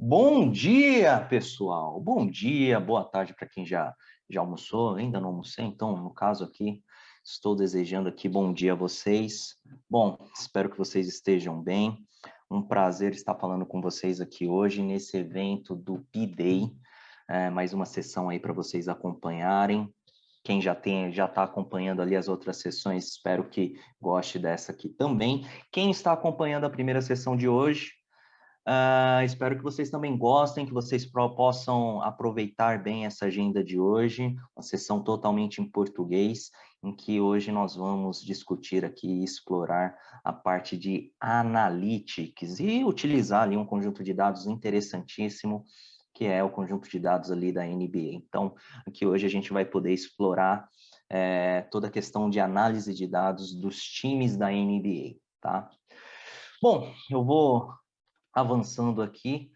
Bom dia, pessoal. Bom dia, boa tarde para quem já almoçou. Ainda não almocei, então, no caso aqui, estou desejando aqui bom dia a vocês. Bom, espero que vocês estejam bem. Um prazer estar falando com vocês aqui hoje nesse evento do P-Day. Mais uma sessão aí para vocês acompanharem. Quem já está acompanhando ali as outras sessões, espero que goste dessa aqui também. Quem está acompanhando a primeira sessão de hoje, espero que vocês também gostem, que vocês possam aproveitar bem essa agenda de hoje, uma sessão totalmente em português, em que hoje nós vamos discutir aqui e explorar a parte de analytics e utilizar ali um conjunto de dados interessantíssimo, que é o conjunto de dados ali da NBA. Então, aqui hoje a gente vai poder explorar toda a questão de análise de dados dos times da NBA, tá? Bom, eu vou avançando aqui.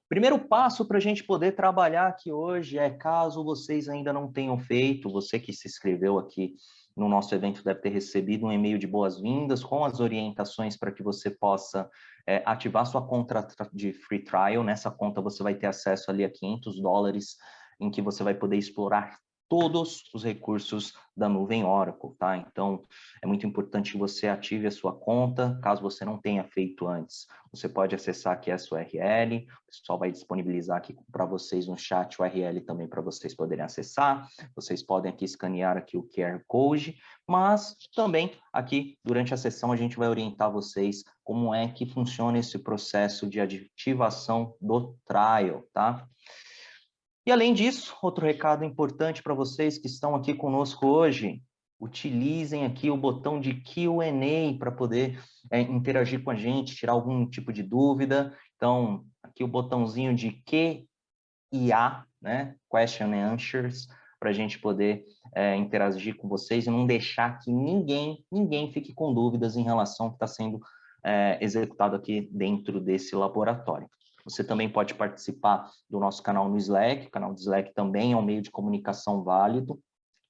Primeiro passo para a gente poder trabalhar aqui hoje é, caso vocês ainda não tenham feito, você que se inscreveu aqui no nosso evento deve ter recebido um e-mail de boas-vindas com as orientações para que você possa ativar sua conta de free trial. Nessa conta você vai ter acesso ali a $500, em que você vai poder explorar todos os recursos da nuvem Oracle, tá? Então, é muito importante que você ative a sua conta, caso você não tenha feito antes. Você pode acessar aqui essa URL, o pessoal vai disponibilizar aqui para vocês no chat o URL também para vocês poderem acessar. Vocês podem aqui escanear aqui o QR Code, mas também aqui, durante a sessão, a gente vai orientar vocês como é que funciona esse processo de ativação do trial, tá? E além disso, outro recado importante para vocês que estão aqui conosco hoje, utilizem aqui o botão de Q&A para poder interagir com a gente, tirar algum tipo de dúvida. Então, aqui o botãozinho de Q e A, né? Question and Answers, para a gente poder interagir com vocês e não deixar que ninguém fique com dúvidas em relação ao que está sendo executado aqui dentro desse laboratório. Você também pode participar do nosso canal no Slack. O canal do Slack também é um meio de comunicação válido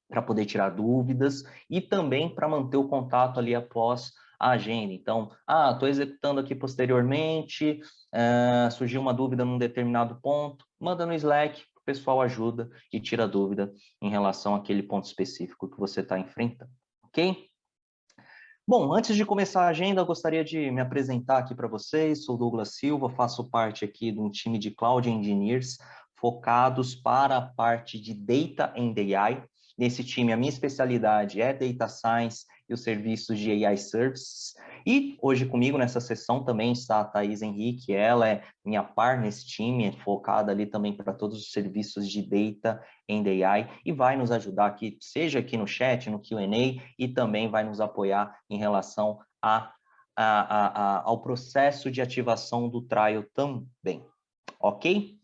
para poder tirar dúvidas e também para manter o contato ali após a agenda. Então, estou executando aqui posteriormente, surgiu uma dúvida num determinado ponto, manda no Slack, o pessoal ajuda e tira dúvida em relação àquele ponto específico que você está enfrentando, ok? Bom, antes de começar a agenda, eu gostaria de me apresentar aqui para vocês. Sou Douglas Silva, faço parte aqui de um time de Cloud Engineers focados para a parte de Data and AI. Nesse time, a minha especialidade é Data Science e os serviços de AI Services. E hoje comigo nessa sessão também está a Thaís Henrique, ela é minha par nesse time, é focada ali também para todos os serviços de Data and AI e vai nos ajudar aqui, seja aqui no chat, no Q&A, e também vai nos apoiar em relação ao processo de ativação do trial também, ok?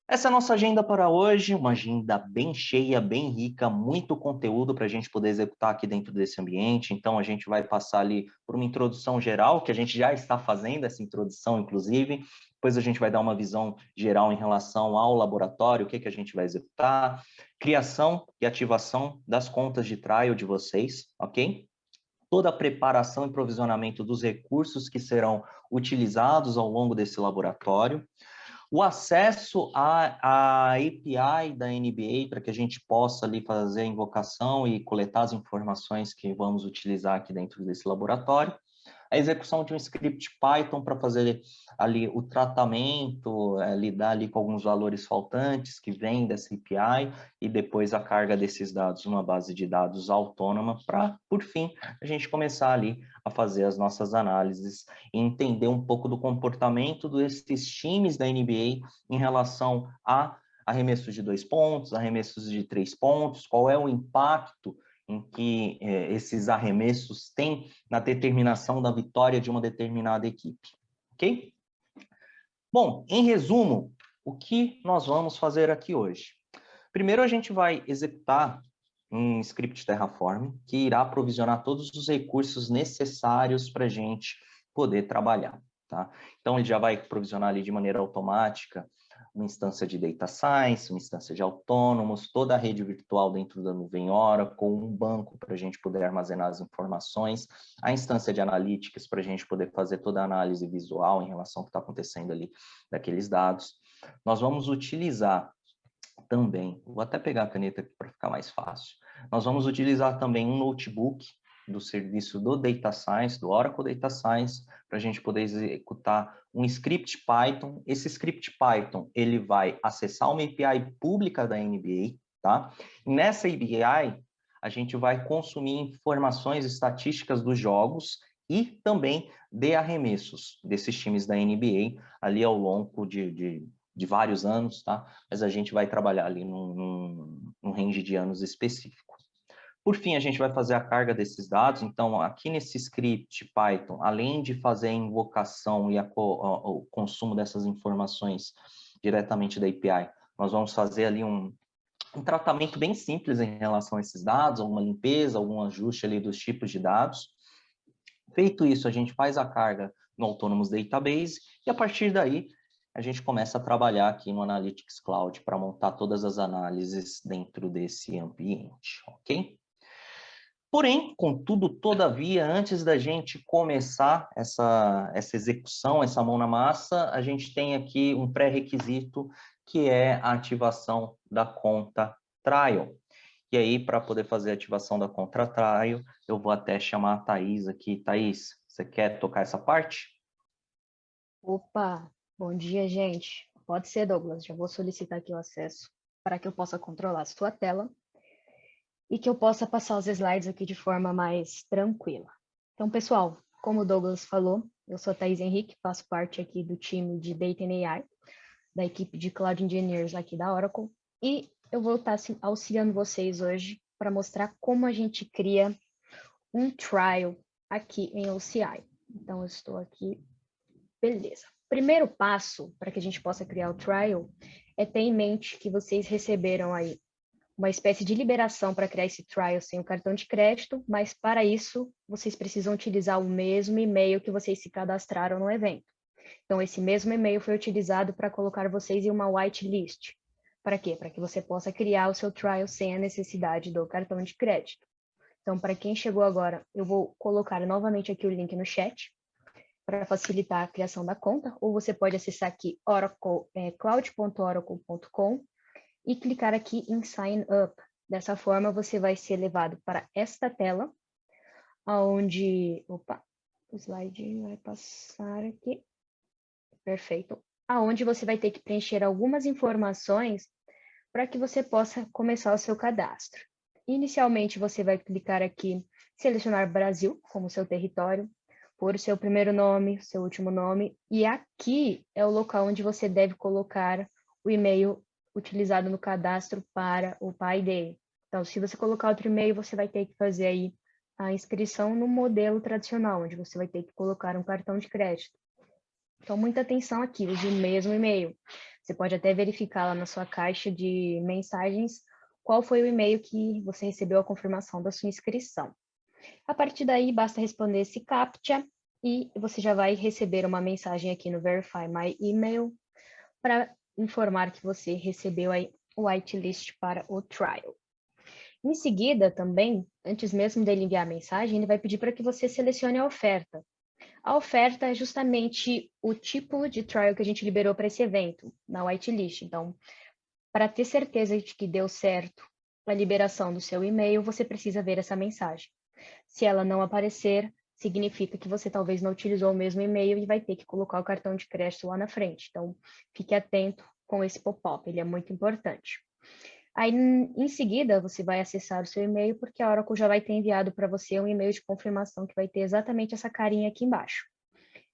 Essa é a nossa agenda para hoje, uma agenda bem cheia, bem rica, muito conteúdo para a gente poder executar aqui dentro desse ambiente. Então, a gente vai passar ali por uma introdução geral, que a gente já está fazendo essa introdução, inclusive. Depois a gente vai dar uma visão geral em relação ao laboratório, o que a gente vai executar, criação e ativação das contas de trial de vocês, ok? Toda a preparação e provisionamento dos recursos que serão utilizados ao longo desse laboratório, o acesso à API da NBA para que a gente possa ali fazer a invocação e coletar as informações que vamos utilizar aqui dentro desse laboratório, a execução de um script Python para fazer ali o tratamento, lidar ali com alguns valores faltantes que vêm dessa API e depois a carga desses dados numa base de dados autônoma para, por fim, a gente começar ali a fazer as nossas análises e entender um pouco do comportamento desses times da NBA em relação a arremessos de 2 pontos, arremessos de 3 pontos, qual é o impacto em que esses arremessos têm na determinação da vitória de uma determinada equipe, ok? Bom, em resumo, o que nós vamos fazer aqui hoje? Primeiro, a gente vai executar um script Terraform que irá provisionar todos os recursos necessários para a gente poder trabalhar, tá? Então, ele já vai provisionar ali de maneira automática uma instância de Data Science, uma instância de autônomos, toda a rede virtual dentro da nuvem Oracle, um banco para a gente poder armazenar as informações, a instância de Analytics para a gente poder fazer toda a análise visual em relação ao que está acontecendo ali daqueles dados. Nós vamos utilizar também, vou até pegar a caneta aqui para ficar mais fácil, nós vamos utilizar também um notebook do serviço do Data Science, do Oracle Data Science, para a gente poder executar um script Python. Esse script Python, ele vai acessar uma API pública da NBA, tá? E nessa API, a gente vai consumir informações estatísticas dos jogos e também de arremessos desses times da NBA, ali ao longo de vários anos, tá? Mas a gente vai trabalhar ali num range de anos específico. Por fim, a gente vai fazer a carga desses dados. Então, aqui nesse script Python, além de fazer a invocação e o consumo dessas informações diretamente da API, nós vamos fazer ali um tratamento bem simples em relação a esses dados, alguma limpeza, algum ajuste ali dos tipos de dados. Feito isso, a gente faz a carga no Autonomous Database e, a partir daí, a gente começa a trabalhar aqui no Analytics Cloud para montar todas as análises dentro desse ambiente, ok? Porém, contudo, todavia, antes da gente começar essa execução, essa mão na massa, a gente tem aqui um pré-requisito, que é a ativação da conta trial. E aí, para poder fazer a ativação da conta trial, eu vou até chamar a Thaís aqui. Thaís, você quer tocar essa parte? Opa, bom dia, gente. Pode ser, Douglas. Já vou solicitar aqui o acesso para que eu possa controlar a sua tela e que eu possa passar os slides aqui de forma mais tranquila. Então, pessoal, como o Douglas falou, eu sou a Thaís Henrique, faço parte aqui do time de Data and AI, da equipe de Cloud Engineers aqui da Oracle, e eu vou estar auxiliando vocês hoje para mostrar como a gente cria um trial aqui em OCI. Então, eu estou aqui. Beleza. Primeiro passo para que a gente possa criar o trial é ter em mente que vocês receberam aí uma espécie de liberação para criar esse trial sem o cartão de crédito, mas para isso vocês precisam utilizar o mesmo e-mail que vocês se cadastraram no evento. Então, esse mesmo e-mail foi utilizado para colocar vocês em uma whitelist. Para quê? Para que você possa criar o seu trial sem a necessidade do cartão de crédito. Então, para quem chegou agora, eu vou colocar novamente aqui o link no chat para facilitar a criação da conta, ou você pode acessar aqui cloud.oracle.com e clicar aqui em Sign Up. Dessa forma, você vai ser levado para esta tela, onde... Opa, o slide vai passar aqui. Perfeito. Aonde você vai ter que preencher algumas informações para que você possa começar o seu cadastro. Inicialmente, você vai clicar aqui, selecionar Brasil como seu território, pôr o seu primeiro nome, seu último nome, e aqui é o local onde você deve colocar o e-mail utilizado no cadastro para o PayDay. Então, se você colocar outro e-mail, você vai ter que fazer aí a inscrição no modelo tradicional, onde você vai ter que colocar um cartão de crédito. Então, muita atenção aqui, use o mesmo e-mail. Você pode até verificar lá na sua caixa de mensagens qual foi o e-mail que você recebeu a confirmação da sua inscrição. A partir daí, basta responder esse CAPTCHA e você já vai receber uma mensagem aqui no Verify My Email para informar que você recebeu aí o whitelist para o trial. Em seguida, também, antes mesmo dele enviar a mensagem, ele vai pedir para que você selecione a oferta. A oferta é justamente o tipo de trial que a gente liberou para esse evento, na whitelist. Então, para ter certeza de que deu certo a liberação do seu e-mail, você precisa ver essa mensagem. Se ela não aparecer, significa que você talvez não utilizou o mesmo e-mail e vai ter que colocar o cartão de crédito lá na frente. Então, fique atento com esse pop-up, ele é muito importante. Aí, em seguida, você vai acessar o seu e-mail, porque a Oracle já vai ter enviado para você um e-mail de confirmação que vai ter exatamente essa carinha aqui embaixo.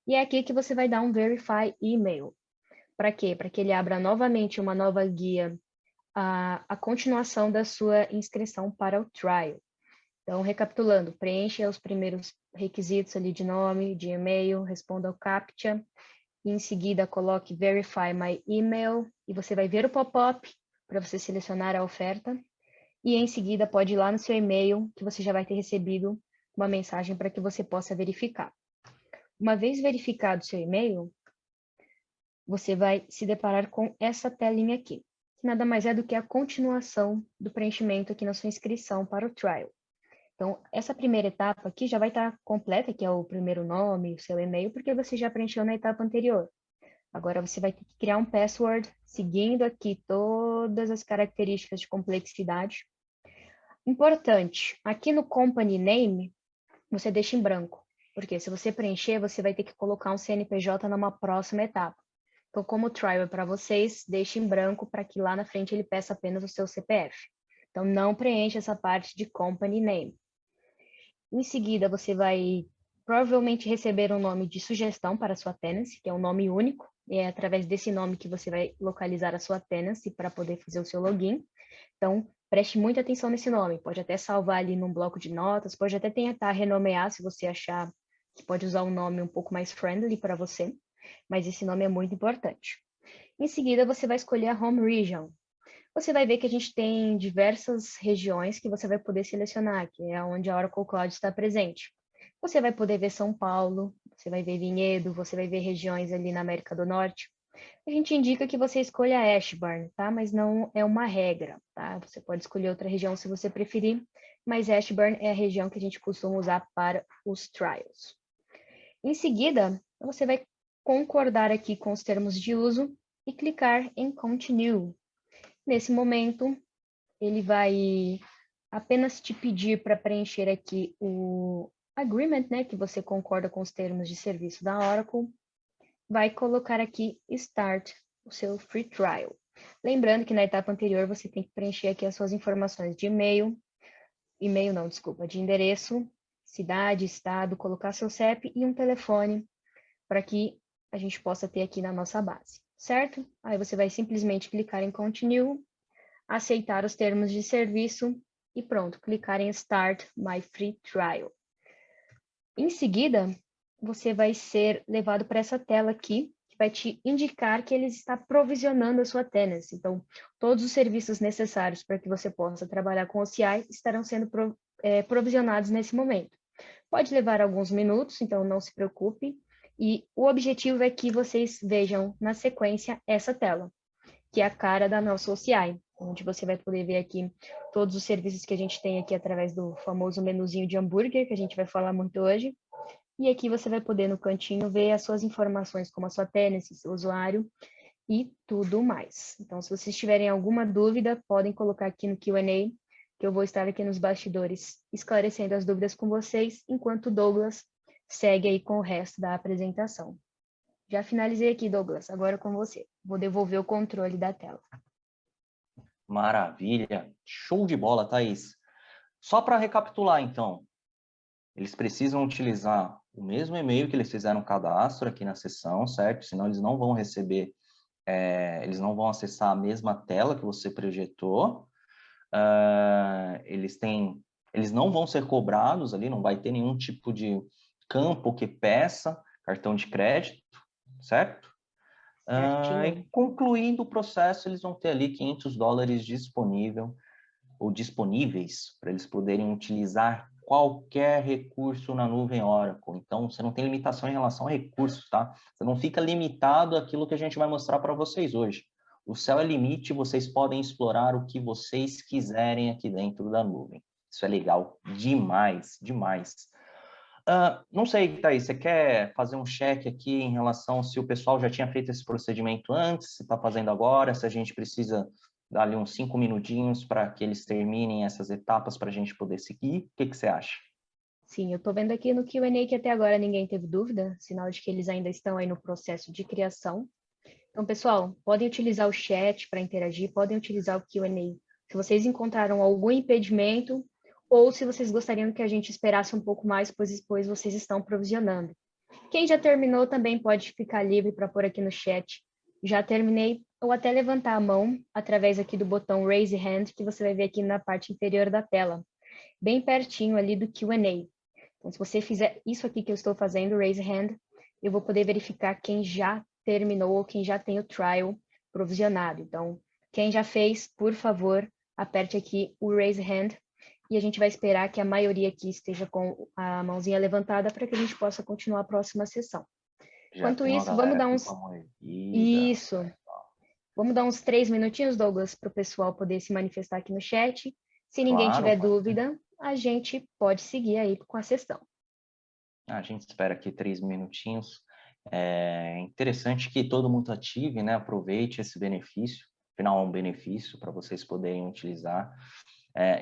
E é aqui que você vai dar um Verify Email. Para quê? Para que ele abra novamente uma nova guia, a continuação da sua inscrição para o trial. Então, recapitulando, preencha os primeiros requisitos ali de nome, de e-mail, responda ao CAPTCHA, e em seguida coloque Verify My Email, e você vai ver o pop-up para você selecionar a oferta, e em seguida pode ir lá no seu e-mail, que você já vai ter recebido uma mensagem para que você possa verificar. Uma vez verificado o seu e-mail, você vai se deparar com essa telinha aqui, que nada mais é do que a continuação do preenchimento aqui na sua inscrição para o trial. Então, essa primeira etapa aqui já vai estar completa, que é o primeiro nome, o seu e-mail, porque você já preencheu na etapa anterior. Agora você vai ter que criar um password, seguindo aqui todas as características de complexidade. Importante, aqui no company name, você deixa em branco, porque se você preencher, você vai ter que colocar um CNPJ numa próxima etapa. Então, como o trial é para vocês, deixe em branco para que lá na frente ele peça apenas o seu CPF. Então, não preencha essa parte de company name. Em seguida, você vai provavelmente receber um nome de sugestão para a sua tenancy, que é um nome único, e é através desse nome que você vai localizar a sua tenancy para poder fazer o seu login. Então, preste muita atenção nesse nome, pode até salvar ali num bloco de notas, pode até tentar renomear se você achar que pode usar um nome um pouco mais friendly para você, mas esse nome é muito importante. Em seguida, você vai escolher a Home Region. Você vai ver que a gente tem diversas regiões que você vai poder selecionar, que é onde a Oracle Cloud está presente. Você vai poder ver São Paulo, você vai ver Vinhedo, você vai ver regiões ali na América do Norte. A gente indica que você escolha Ashburn, tá? Mas não é uma regra, tá? Você pode escolher outra região se você preferir, mas Ashburn é a região que a gente costuma usar para os trials. Em seguida, você vai concordar aqui com os termos de uso e clicar em Continue. Nesse momento, ele vai apenas te pedir para preencher aqui o agreement, né, que você concorda com os termos de serviço da Oracle. Vai colocar aqui Start, o seu free trial. Lembrando que na etapa anterior você tem que preencher aqui as suas informações de de endereço, cidade, estado, colocar seu CEP e um telefone para que a gente possa ter aqui na nossa base, certo? Aí você vai simplesmente clicar em Continue, aceitar os termos de serviço e pronto, clicar em Start My Free Trial. Em seguida, você vai ser levado para essa tela aqui, que vai te indicar que ele está provisionando a sua tenancy. Então, todos os serviços necessários para que você possa trabalhar com o OCI estarão sendo provisionados nesse momento. Pode levar alguns minutos, então não se preocupe. E o objetivo é que vocês vejam na sequência essa tela, que é a cara da nossa OCI, onde você vai poder ver aqui todos os serviços que a gente tem aqui através do famoso menuzinho de hambúrguer, que a gente vai falar muito hoje. E aqui você vai poder, no cantinho, ver as suas informações, como a sua tenancy, seu usuário e tudo mais. Então, se vocês tiverem alguma dúvida, podem colocar aqui no Q&A, que eu vou estar aqui nos bastidores esclarecendo as dúvidas com vocês, enquanto o Douglas segue aí com o resto da apresentação. Já finalizei aqui, Douglas, agora com você. Vou devolver o controle da tela. Maravilha, show de bola, Thaís. Só para recapitular, então, eles precisam utilizar o mesmo e-mail que eles fizeram cadastro aqui na sessão, certo? Senão eles não vão receber, eles não vão acessar a mesma tela que você projetou. Eles não vão ser cobrados ali, não vai ter nenhum tipo de campo que peça cartão de crédito, certo? E concluindo o processo, eles vão ter ali $500 disponíveis para eles poderem utilizar qualquer recurso na nuvem Oracle. Então, você não tem limitação em relação a recursos, tá? Você não fica limitado àquilo que a gente vai mostrar para vocês hoje. O céu é limite, vocês podem explorar o que vocês quiserem aqui dentro da nuvem. Isso é legal demais, demais. Não sei, Thaís, você quer fazer um check aqui em relação se o pessoal já tinha feito esse procedimento antes, se está fazendo agora, se a gente precisa dar ali uns 5 minutinhos para que eles terminem essas etapas para a gente poder seguir? O que você acha? Sim, eu estou vendo aqui no Q&A que até agora ninguém teve dúvida, sinal de que eles ainda estão aí no processo de criação. Então, pessoal, podem utilizar o chat para interagir, podem utilizar o Q&A. Se vocês encontraram algum impedimento, ou se vocês gostariam que a gente esperasse um pouco mais, pois depois vocês estão provisionando. Quem já terminou também pode ficar livre para pôr aqui no chat. Já terminei, ou até levantar a mão através aqui do botão Raise Hand, que você vai ver aqui na parte inferior da tela, bem pertinho ali do Q&A. Então, se você fizer isso aqui que eu estou fazendo, Raise Hand, eu vou poder verificar quem já terminou ou quem já tem o trial provisionado. Então, quem já fez, por favor, aperte aqui o Raise Hand e a gente vai esperar que a maioria aqui esteja com a mãozinha levantada para que a gente possa continuar a próxima sessão. Já Enquanto tem uma isso, vamos galera dar aqui uns... com a mordida. Isso. Vamos dar uns 3 minutinhos, Douglas, para o pessoal poder se manifestar aqui no chat. Se ninguém Claro, tiver pode ser. dúvida, a gente pode seguir aí com a sessão. A gente espera aqui 3 minutinhos. É interessante que todo mundo ative, né? Aproveite esse benefício. Afinal, é um benefício para vocês poderem utilizar.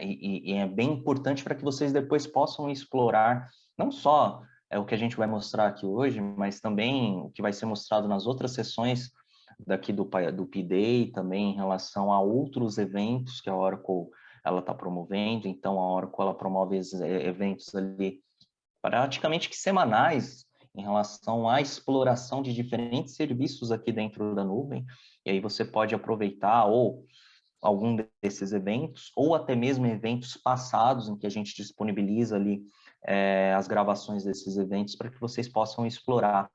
E é bem importante para que vocês depois possam explorar não só o que a gente vai mostrar aqui hoje, mas também o que vai ser mostrado nas outras sessões daqui do P-Day, também em relação a outros eventos que a Oracle ela está promovendo. Então, a Oracle ela promove eventos ali praticamente que semanais em relação à exploração de diferentes serviços aqui dentro da nuvem, e aí você pode aproveitar ou algum desses eventos, ou até mesmo eventos passados em que a gente disponibiliza ali as gravações desses eventos para que vocês possam explorar,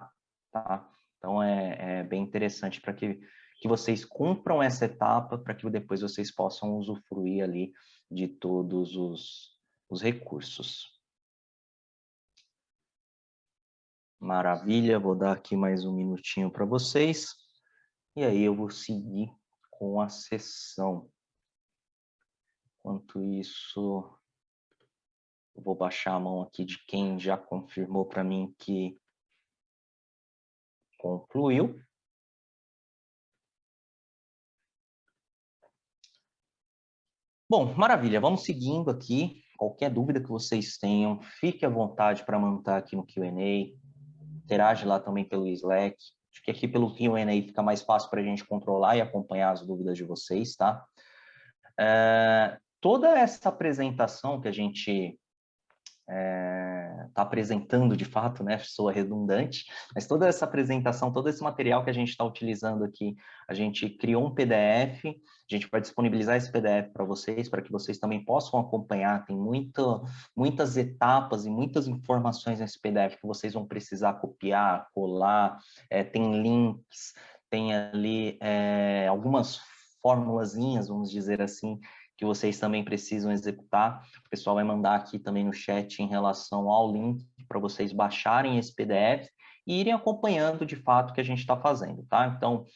tá? Então, é bem interessante para que vocês cumpram essa etapa, para que depois vocês possam usufruir ali de todos os recursos. Maravilha, vou dar aqui mais um minutinho para vocês, e aí eu vou seguir com a sessão. Enquanto isso, eu vou baixar a mão aqui de quem já confirmou para mim que concluiu. Bom, maravilha, vamos seguindo aqui. Qualquer dúvida que vocês tenham, fique à vontade para mandar aqui no Q&A, interage lá também pelo Slack. Acho que aqui pelo Q&A fica mais fácil para a gente controlar e acompanhar as dúvidas de vocês, tá? Toda essa apresentação que a gente está apresentando de fato, né? Soa redundante, mas toda essa apresentação, todo esse material que a gente está utilizando aqui, a gente criou um PDF, a gente vai disponibilizar esse PDF para que vocês também possam acompanhar. Tem muitas etapas e muitas informações nesse PDF que vocês vão precisar copiar, colar, tem links, tem ali algumas formulazinhas, vamos dizer assim, que vocês também precisam executar. O pessoal vai mandar aqui também no chat em relação ao link para vocês baixarem esse PDF e irem acompanhando de fato o que a gente está fazendo, tá? Então,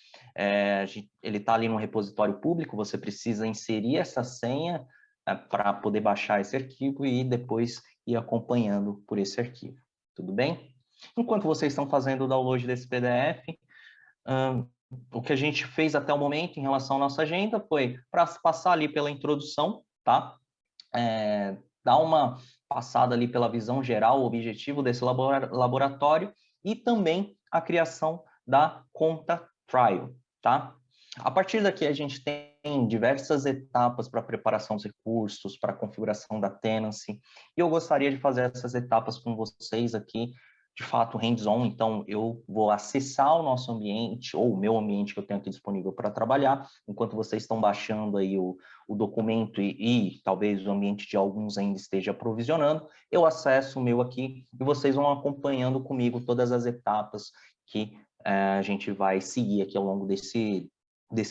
ele está ali no repositório público, você precisa inserir essa senha para poder baixar esse arquivo e depois ir acompanhando por esse arquivo, tudo bem? Enquanto vocês estão fazendo o download desse PDF, o que a gente fez até o momento em relação à nossa agenda foi para passar ali pela introdução, tá? Dar uma passada ali pela visão geral, o objetivo desse laboratório e também a criação da conta trial, tá? A partir daqui a gente tem diversas etapas para preparação dos recursos, para a configuração da tenancy, e eu gostaria de fazer essas etapas com vocês aqui, de fato, hands-on. Então, eu vou acessar o nosso ambiente, ou o meu ambiente que eu tenho aqui disponível para trabalhar, enquanto vocês estão baixando aí o documento e talvez o ambiente de alguns ainda esteja provisionando, eu acesso o meu aqui e vocês vão acompanhando comigo todas as etapas que a gente vai seguir aqui ao longo desse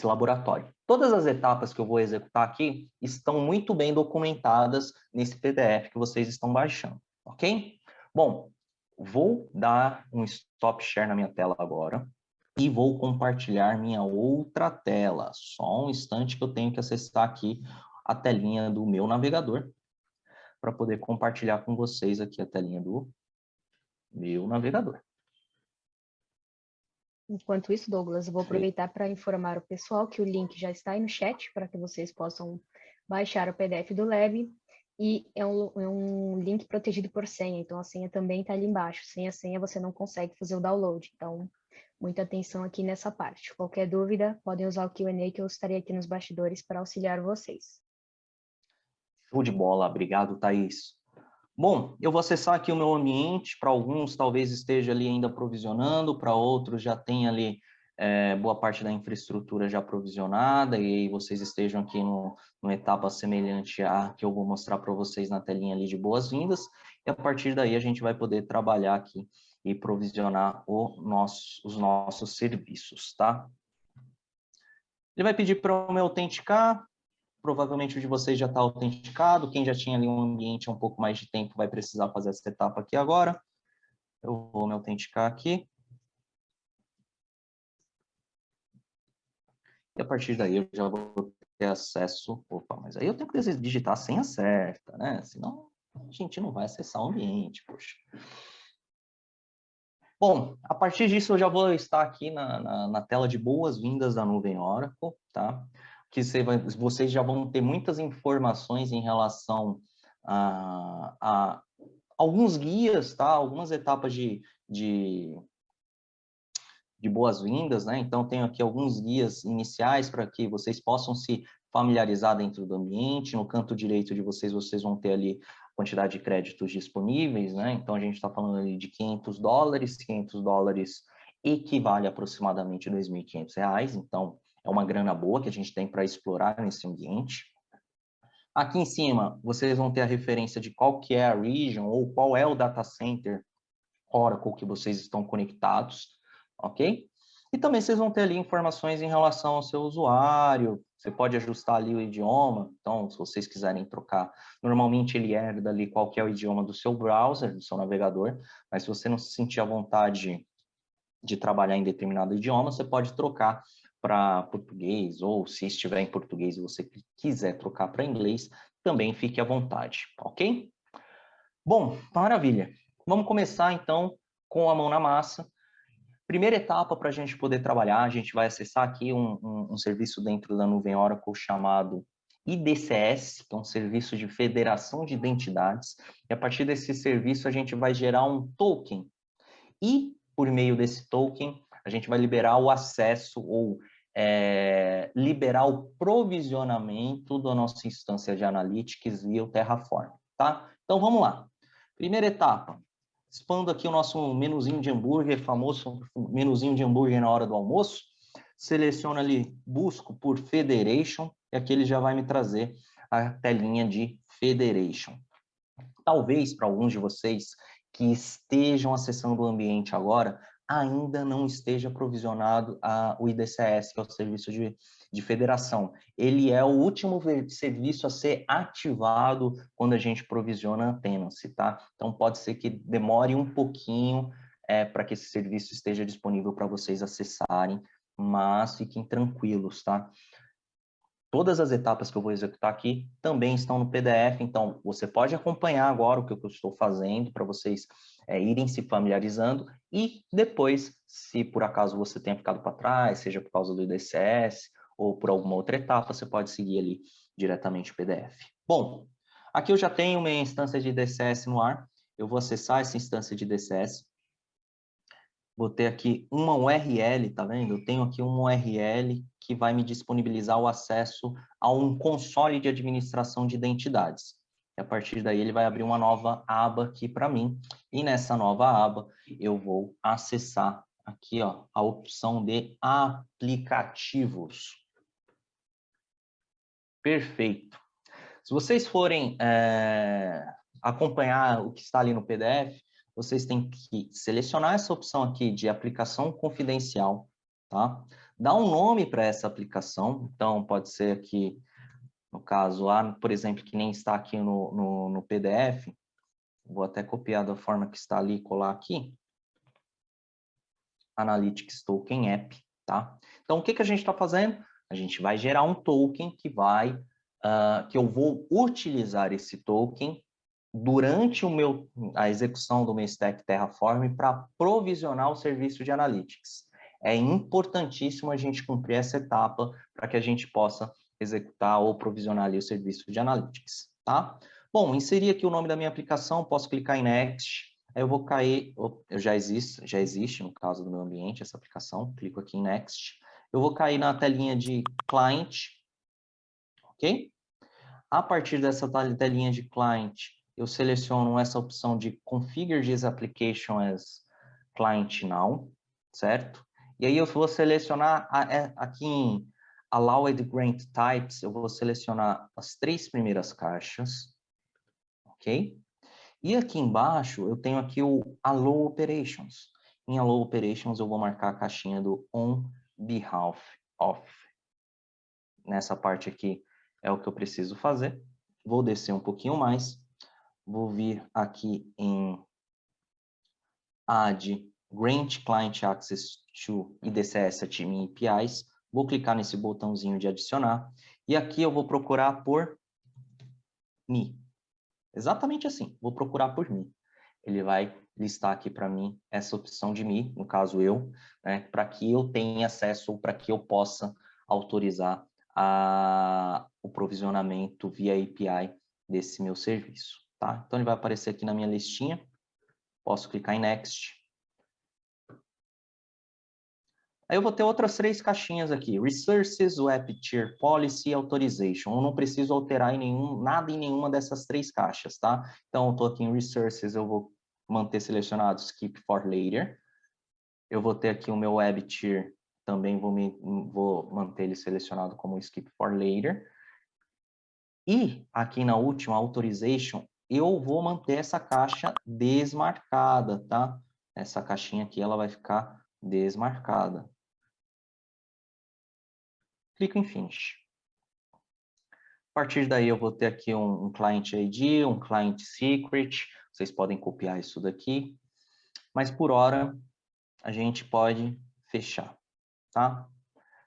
laboratório. Todas as etapas que eu vou executar aqui estão muito bem documentadas nesse PDF que vocês estão baixando, ok? Bom, vou dar um stop share na minha tela agora e vou compartilhar minha outra tela. Só um instante que eu tenho que acessar aqui a telinha do meu navegador para poder compartilhar com vocês aqui a telinha do meu navegador. Enquanto isso, Douglas, eu vou aproveitar para informar o pessoal que o link já está aí no chat para que vocês possam baixar o PDF do Lab. E é um link protegido por senha, então a senha também está ali embaixo. Sem a senha você não consegue fazer o download, então muita atenção aqui nessa parte. Qualquer dúvida, podem usar o Q&A que eu estarei aqui nos bastidores para auxiliar vocês. Show de bola, obrigado, Thaís. Bom, eu vou acessar aqui o meu ambiente, para alguns talvez esteja ali ainda provisionando, para outros já tem ali boa parte da infraestrutura já provisionada, e aí vocês estejam aqui numa etapa semelhante à que eu vou mostrar para vocês na telinha ali de boas-vindas, e a partir daí a gente vai poder trabalhar aqui e provisionar os nossos serviços, tá? Ele vai pedir para eu me autenticar. Provavelmente o de vocês já está autenticado. Quem já tinha ali um ambiente há um pouco mais de tempo vai precisar fazer essa etapa aqui agora. Eu vou me autenticar aqui. E a partir daí eu já vou ter acesso... Opa, mas aí eu tenho que digitar a senha certa, né? Senão a gente não vai acessar o ambiente, poxa. Bom, a partir disso eu já vou estar aqui na tela de boas-vindas da nuvem Oracle, tá? Que vocês já vão ter muitas informações em relação a alguns guias, tá? Algumas etapas de boas-vindas, né? Então, tenho aqui alguns guias iniciais para que vocês possam se familiarizar dentro do ambiente. No canto direito de vocês, vocês vão ter ali a quantidade de créditos disponíveis, né? Então, a gente está falando ali de $500. $500 equivale a aproximadamente R$ 2.500. Então, é uma grana boa que a gente tem para explorar nesse ambiente. Aqui em cima, vocês vão ter a referência de qual que é a region ou qual é o data center Oracle que vocês estão conectados, ok? E também vocês vão ter ali informações em relação ao seu usuário, você pode ajustar ali o idioma, então se vocês quiserem trocar, normalmente ele herda ali qual que é o idioma do seu browser, do seu navegador, mas se você não se sentir à vontade de trabalhar em determinado idioma, você pode trocar para português, ou se estiver em português e você quiser trocar para inglês, também fique à vontade, ok? Bom, maravilha. Vamos começar, então, com a mão na massa. Primeira etapa para a gente poder trabalhar, a gente vai acessar aqui um serviço dentro da nuvem Oracle chamado IDCS, que é um serviço de federação de identidades. E a partir desse serviço, a gente vai gerar um token. E, por meio desse token, a gente vai liberar o acesso ou liberar o provisionamento da nossa instância de Analytics via o Terraform, tá? Então, vamos lá. Primeira etapa, expando aqui o nosso menuzinho de hambúrguer, famoso menuzinho de hambúrguer na hora do almoço, seleciono ali, busco por Federation, e aqui ele já vai me trazer a telinha de Federation. Talvez para alguns de vocês que estejam acessando o ambiente agora, ainda não esteja provisionado o IDCS, que é o serviço de federação. Ele é o último serviço a ser ativado quando a gente provisiona a Tenancy, tá? Então, pode ser que demore um pouquinho para que esse serviço esteja disponível para vocês acessarem, mas fiquem tranquilos, tá? Todas as etapas que eu vou executar aqui também estão no PDF, então você pode acompanhar agora o que eu estou fazendo para vocês irem se familiarizando e depois, se por acaso você tenha ficado para trás, seja por causa do IDCS ou por alguma outra etapa, você pode seguir ali diretamente o PDF. Bom, aqui eu já tenho uma instância de IDCS no ar, eu vou acessar essa instância de IDCS. Vou ter aqui uma URL, tá vendo? Eu tenho aqui uma URL que vai me disponibilizar o acesso a um console de administração de identidades. E a partir daí ele vai abrir uma nova aba aqui para mim. E nessa nova aba eu vou acessar aqui, ó, a opção de aplicativos. Perfeito. Se vocês forem acompanhar o que está ali no PDF, vocês têm que selecionar essa opção aqui de aplicação confidencial, tá? Dar um nome para essa aplicação, então pode ser aqui, no caso, por exemplo, que nem está aqui no PDF, vou até copiar da forma que está ali e colar aqui, Analytics Token App, tá? Então, o que a gente está fazendo? A gente vai gerar um token que que eu vou utilizar esse token durante a execução do meu stack Terraform para provisionar o serviço de Analytics. É importantíssimo a gente cumprir essa etapa para que a gente possa executar ou provisionar ali o serviço de Analytics, tá? Bom, inserir aqui o nome da minha aplicação, posso clicar em Next, aí eu vou cair, já existe no caso do meu ambiente essa aplicação, clico aqui em Next, eu vou cair na telinha de Client, ok? A partir dessa telinha de Client, eu seleciono essa opção de Configure this application as Client Now, certo? E aí eu vou selecionar aqui em Allowed Grant Types, eu vou selecionar as 3 primeiras caixas, ok? E aqui embaixo eu tenho aqui o Allow Operations. Em Allow Operations eu vou marcar a caixinha do On Behalf of. Nessa parte aqui é o que eu preciso fazer. Vou descer um pouquinho mais. Vou vir aqui em Add Grant Client Access to IDCS Team APIs. Vou clicar nesse botãozinho de adicionar. E aqui eu vou procurar por me. Exatamente assim, vou procurar por me. Ele vai listar aqui para mim essa opção de me, no caso eu, né, para que eu tenha acesso ou para que eu possa autorizar o provisionamento via API desse meu serviço, tá? Então ele vai aparecer aqui na minha listinha, posso clicar em Next. Aí eu vou ter outras 3 caixinhas aqui, Resources, Web Tier Policy e Authorization. Eu não preciso alterar nada em nenhuma dessas 3 caixas, tá? Então eu estou aqui em Resources, eu vou manter selecionado Skip for Later. Eu vou ter aqui o meu Web Tier, também vou manter ele selecionado como Skip for Later. E aqui na última, Authorization, eu vou manter essa caixa desmarcada, tá? Essa caixinha aqui, ela vai ficar desmarcada. Clico em Finish. A partir daí eu vou ter aqui um Client ID, um Client Secret, vocês podem copiar isso daqui, mas por hora a gente pode fechar, tá?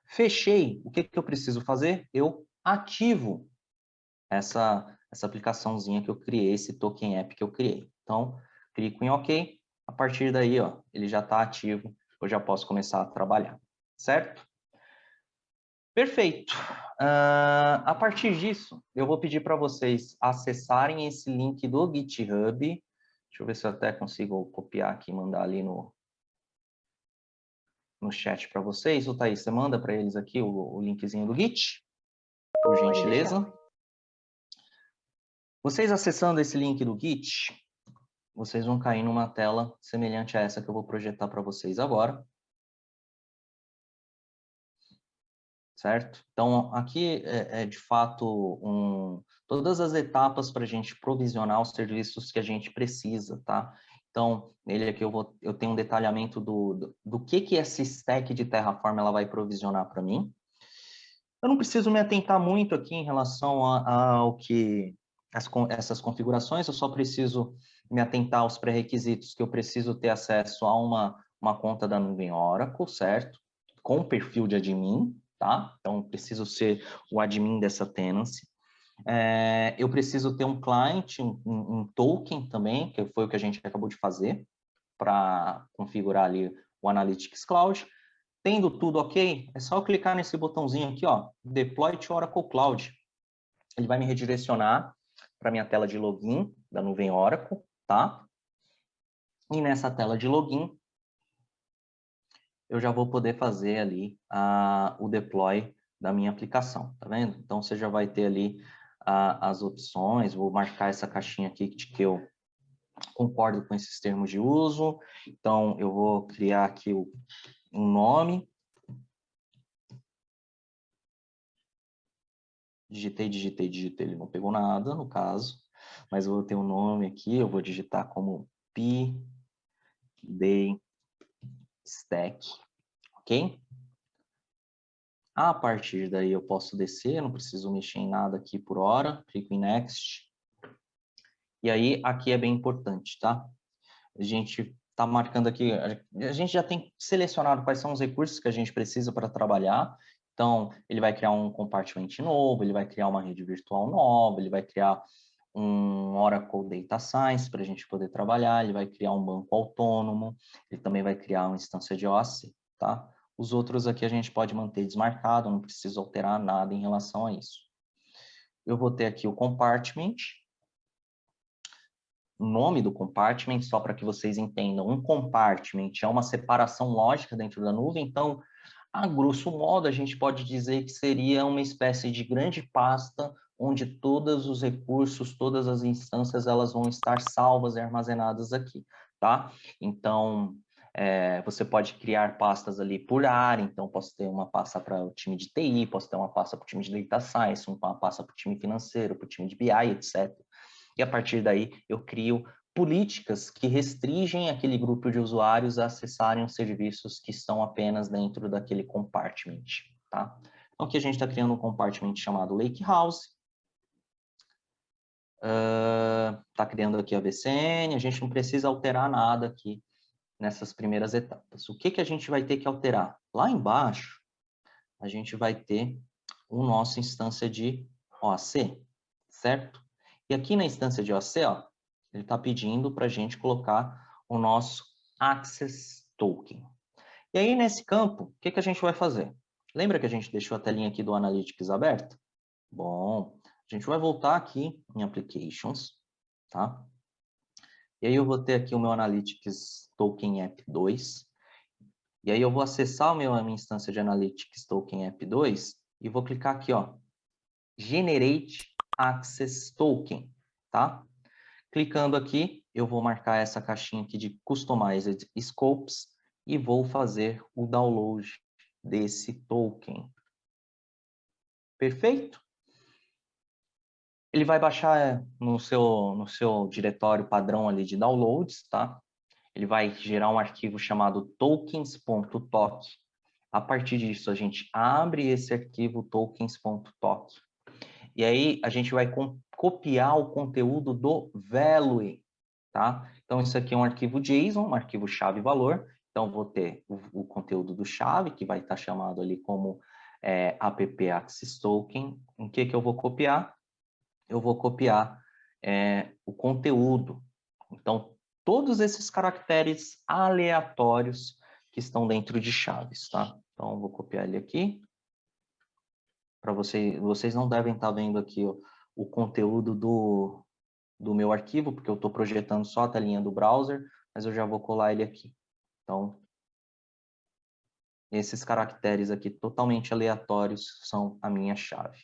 Fechei, o que que eu preciso fazer? Eu ativo essa aplicaçãozinha que eu criei, esse token app que eu criei. Então, clico em OK, a partir daí, ó, ele já está ativo, eu já posso começar a trabalhar, certo? Perfeito. A partir disso, eu vou pedir para vocês acessarem esse link do GitHub. Deixa eu ver se eu até consigo copiar aqui e mandar ali no chat para vocês. Ô, Thaís, você manda para eles aqui o linkzinho do Git, por Pode gentileza. deixar. Vocês acessando esse link do Git, vocês vão cair numa tela semelhante a essa que eu vou projetar para vocês agora. Certo? Então, aqui é de fato todas as etapas para a gente provisionar os serviços que a gente precisa, tá? Então, nele aqui eu tenho um detalhamento do que essa stack de Terraform ela vai provisionar para mim. Eu não preciso me atentar muito aqui em relação ao que essas configurações, eu só preciso me atentar aos pré-requisitos que eu preciso ter acesso a uma conta da nuvem Oracle, certo? Com perfil de admin, tá? Então, preciso ser o admin dessa tenancy. Eu preciso ter um client, um token também, que foi o que a gente acabou de fazer, para configurar ali o Analytics Cloud. Tendo tudo ok, é só eu clicar nesse botãozinho aqui, ó, Deploy to Oracle Cloud. Ele vai me redirecionar para minha tela de login da nuvem Oracle, tá? E nessa tela de login, eu já vou poder fazer ali o deploy da minha aplicação, tá vendo? Então, você já vai ter ali as opções, vou marcar essa caixinha aqui de que eu concordo com esses termos de uso. Então, eu vou criar aqui um nome. Digitei, ele não pegou nada, no caso, mas eu vou ter um nome aqui, eu vou digitar como pday stack, ok? A partir daí eu posso descer, não preciso mexer em nada aqui por hora, clico em Next. E aí, aqui é bem importante, tá? A gente está marcando aqui, a gente já tem selecionado quais são os recursos que a gente precisa para trabalhar. Então, ele vai criar um compartment novo, ele vai criar uma rede virtual nova, ele vai criar um Oracle Data Science para a gente poder trabalhar, ele vai criar um banco autônomo, ele também vai criar uma instância de OAC, tá? Os outros aqui a gente pode manter desmarcado, não precisa alterar nada em relação a isso. Eu vou ter aqui o compartment, o nome do compartment, só para que vocês entendam, um compartment é uma separação lógica dentro da nuvem, então, a grosso modo, a gente pode dizer que seria uma espécie de grande pasta onde todos os recursos, todas as instâncias, elas vão estar salvas e armazenadas aqui, tá? Então, você pode criar pastas ali por área, então posso ter uma pasta para o time de TI, posso ter uma pasta para o time de Data Science, uma pasta para o time financeiro, para o time de BI, etc. E a partir daí eu crio políticas que restringem aquele grupo de usuários a acessarem os serviços que estão apenas dentro daquele compartment, tá? Então aqui a gente está criando um compartment chamado Lakehouse, está criando aqui a VCN, a gente não precisa alterar nada aqui nessas primeiras etapas. O que a gente vai ter que alterar? Lá embaixo, a gente vai ter o nosso instância de OAC, certo? E aqui na instância de OAC, ó, ele está pedindo para a gente colocar o nosso Access Token. E aí, nesse campo, o que a gente vai fazer? Lembra que a gente deixou a telinha aqui do Analytics aberta? Bom, a gente vai voltar aqui em Applications, tá? E aí eu vou ter aqui o meu Analytics Token App 2. E aí eu vou acessar a minha instância de Analytics Token App 2 e vou clicar aqui, ó, Generate Access Token, tá? Clicando aqui, eu vou marcar essa caixinha aqui de Customized Scopes e vou fazer o download desse token. Perfeito? Ele vai baixar no seu diretório padrão ali de downloads, tá? Ele vai gerar um arquivo chamado tokens.toc. A partir disso, a gente abre esse arquivo tokens.toc. E aí, a gente vai copiar o conteúdo do value, tá? Então, isso aqui é um arquivo JSON, um arquivo chave-valor. Então, vou ter o conteúdo do chave, que vai estar chamado ali como app access token. O que eu vou copiar? Eu vou copiar o conteúdo. Então, todos esses caracteres aleatórios que estão dentro de chaves, tá? Então, eu vou copiar ele aqui. Para vocês não devem estar vendo aqui o conteúdo do meu arquivo, porque eu estou projetando só a telinha do browser, mas eu já vou colar ele aqui. Então, esses caracteres aqui totalmente aleatórios são a minha chave,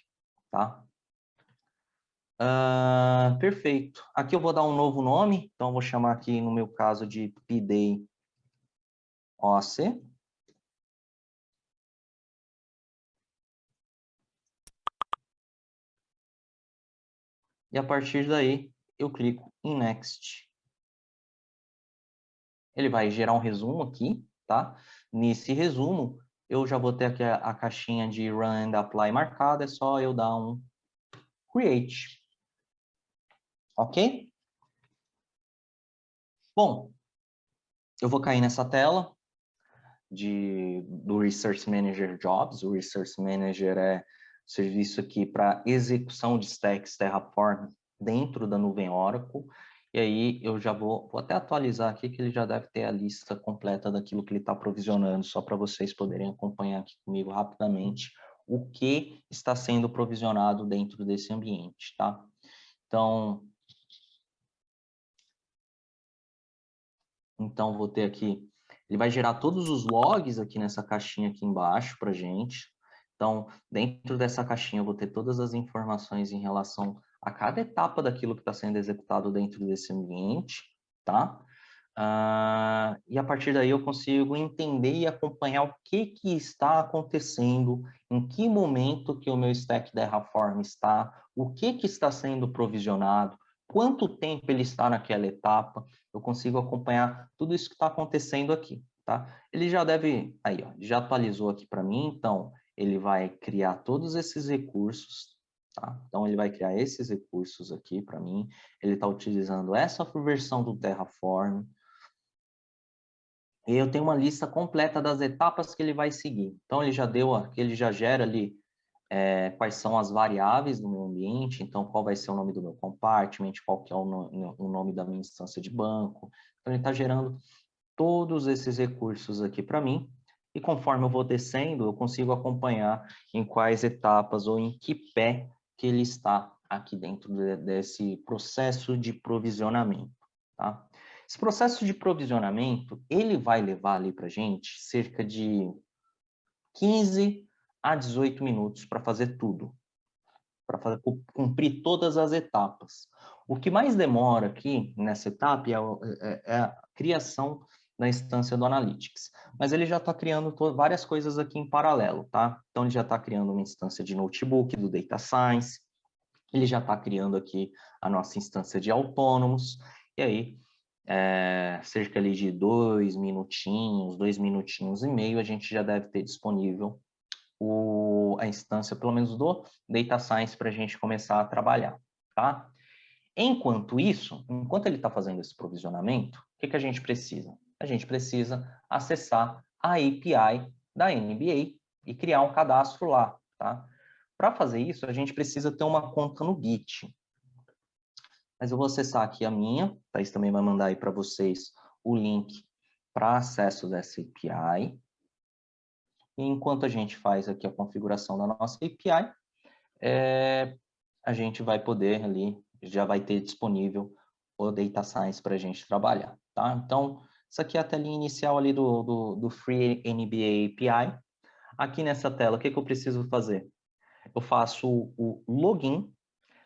tá? Perfeito. Aqui eu vou dar um novo nome, então eu vou chamar aqui, no meu caso, de pday OAC. E a partir daí, eu clico em Next. Ele vai gerar um resumo aqui, tá? Nesse resumo, eu já vou ter aqui a caixinha de Run and Apply marcada, é só eu dar um Create. Ok? Bom, eu vou cair nessa tela do Research Manager Jobs. O Research Manager é serviço aqui para execução de stacks Terraform dentro da nuvem Oracle. E aí eu já vou até atualizar aqui que ele já deve ter a lista completa daquilo que ele está provisionando, só para vocês poderem acompanhar aqui comigo rapidamente o que está sendo provisionado dentro desse ambiente, tá? Então vou ter aqui, ele vai gerar todos os logs aqui nessa caixinha aqui embaixo para gente. Então, dentro dessa caixinha eu vou ter todas as informações em relação a cada etapa daquilo que está sendo executado dentro desse ambiente, tá? E a partir daí eu consigo entender e acompanhar o que está acontecendo, em que momento que o meu stack Terraform está, o que está sendo provisionado, quanto tempo ele está naquela etapa, eu consigo acompanhar tudo isso que está acontecendo aqui, tá? Ele já deve, aí ó, já atualizou aqui para mim, então ele vai criar todos esses recursos, tá? Então ele vai criar esses recursos aqui para mim, ele está utilizando essa versão do Terraform, e eu tenho uma lista completa das etapas que ele vai seguir. Então, ele já gera ali quais são as variáveis do meu ambiente, então qual vai ser o nome do meu compartment, qual que é o nome da minha instância de banco. Então, ele está gerando todos esses recursos aqui para mim, e conforme eu vou descendo, eu consigo acompanhar em quais etapas ou em que pé que ele está aqui dentro desse processo de provisionamento, tá? Esse processo de provisionamento, ele vai levar ali para a gente cerca de 15 a 18 minutos para fazer tudo, para cumprir todas as etapas. O que mais demora aqui nessa etapa é a criação da instância do Analytics, mas ele já está criando várias coisas aqui em paralelo, tá? Então, ele já está criando uma instância de notebook do Data Science, ele já está criando aqui a nossa instância de autônomos, e aí cerca ali de 2 minutinhos e meio, a gente já deve ter disponível a instância, pelo menos do Data Science, para a gente começar a trabalhar, tá? Enquanto isso, enquanto ele está fazendo esse provisionamento, o que a gente precisa? A gente precisa acessar a API da NBA e criar um cadastro lá, tá? Para fazer isso, a gente precisa ter uma conta no Git. Mas eu vou acessar aqui a minha, Thaís também vai mandar aí para vocês o link para acesso dessa API. E enquanto a gente faz aqui a configuração da nossa API, a gente vai poder ali, já vai ter disponível o Data Science para a gente trabalhar, tá? Então, isso aqui é a telinha inicial ali do Free NBA API. Aqui nessa tela, o que eu preciso fazer? Eu faço o login.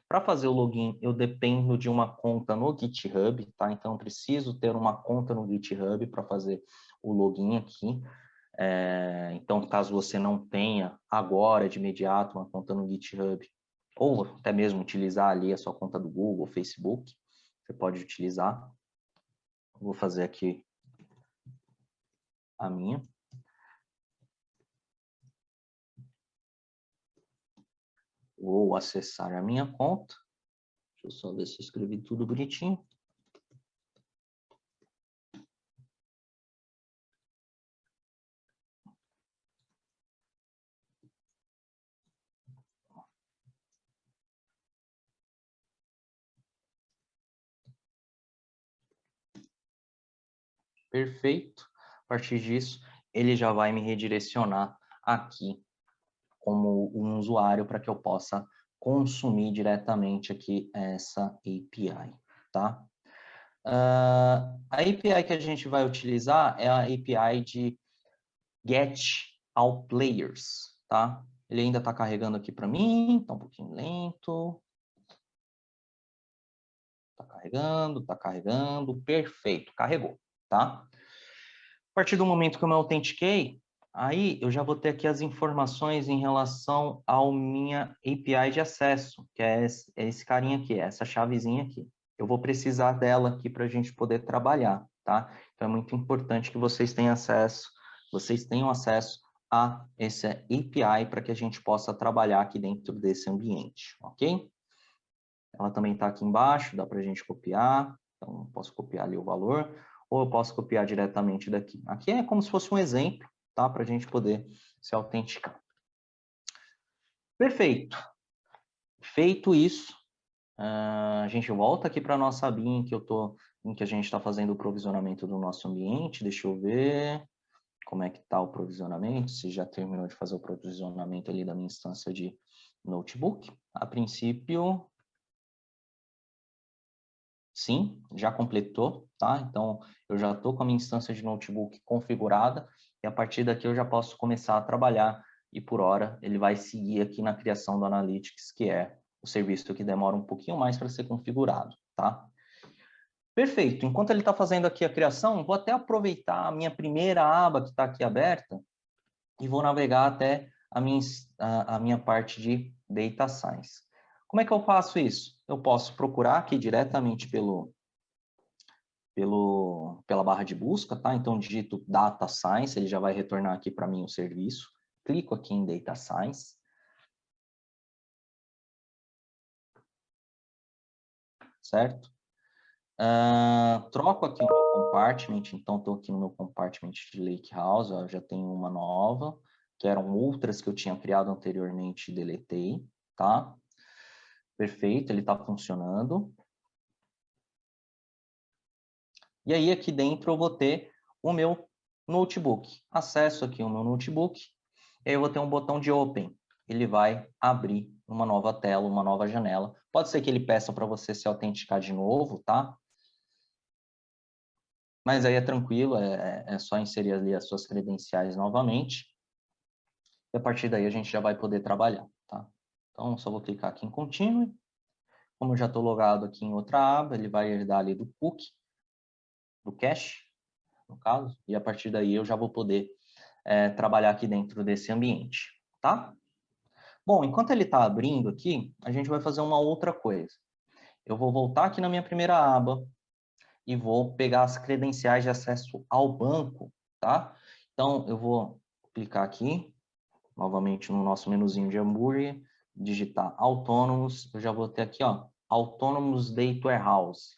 Para fazer o login, eu dependo de uma conta no GitHub, tá? Então, eu preciso ter uma conta no GitHub para fazer o login aqui. Então, caso você não tenha agora, de imediato, uma conta no GitHub, ou até mesmo utilizar ali a sua conta do Google, Facebook, você pode utilizar. Vou fazer aqui a minha. Vou acessar a minha conta. Deixa eu só ver se eu escrevi tudo bonitinho. Perfeito. A partir disso, ele já vai me redirecionar aqui como um usuário para que eu possa consumir diretamente aqui essa API, tá? A API que a gente vai utilizar é a API de Get All Players, tá? Ele ainda está carregando aqui para mim, está um pouquinho lento. Está carregando, perfeito, carregou, tá? A partir do momento que eu me autentiquei, aí eu já vou ter aqui as informações em relação à minha API de acesso, que é esse carinha aqui, essa chavezinha aqui. Eu vou precisar dela aqui para a gente poder trabalhar, tá? Então é muito importante que vocês tenham acesso a essa API para que a gente possa trabalhar aqui dentro desse ambiente, ok? Ela também está aqui embaixo, dá para a gente copiar. Então, eu posso copiar ali o valor, ou eu posso copiar diretamente daqui. Aqui é como se fosse um exemplo, tá? Para a gente poder se autenticar. Perfeito. Feito isso, a gente volta aqui para a nossa abinha em que a gente está fazendo o provisionamento do nosso ambiente. Deixa eu ver como é que está o provisionamento, se já terminou de fazer o provisionamento ali da minha instância de notebook. A princípio, sim, já completou, tá? Então, eu já estou com a minha instância de notebook configurada e a partir daqui eu já posso começar a trabalhar e por hora ele vai seguir aqui na criação do Analytics, que é o serviço que demora um pouquinho mais para ser configurado, tá? Perfeito, enquanto ele está fazendo aqui a criação, vou até aproveitar a minha primeira aba que está aqui aberta e vou navegar até a minha parte de Data Science. Como é que eu faço isso? Eu posso procurar aqui diretamente pela barra de busca, tá? Então, digito Data Science, ele já vai retornar aqui para mim o serviço. Clico aqui em Data Science. Certo? Troco aqui o meu compartment, então estou aqui no meu compartment de Lakehouse, ó, já tenho uma nova, que eram outras que eu tinha criado anteriormente e deletei, tá? Perfeito, ele está funcionando. E aí, aqui dentro, eu vou ter o meu notebook. Acesso aqui o meu notebook, e aí eu vou ter um botão de Open. Ele vai abrir uma nova tela, uma nova janela. Pode ser que ele peça para você se autenticar de novo, tá? Mas aí é tranquilo, é só inserir ali as suas credenciais novamente. E a partir daí a gente já vai poder trabalhar, tá? Então, só vou clicar aqui em Continue. Como eu já estou logado aqui em outra aba, ele vai herdar ali do cookie, do cache, no caso, e a partir daí eu já vou poder trabalhar aqui dentro desse ambiente, tá? Bom, enquanto ele está abrindo aqui, a gente vai fazer uma outra coisa. Eu vou voltar aqui na minha primeira aba e vou pegar as credenciais de acesso ao banco, tá? Então, eu vou clicar aqui, novamente no nosso menuzinho de hambúrguer, digitar Autonomous, eu já vou ter aqui, ó, Autonomous Data Warehouse.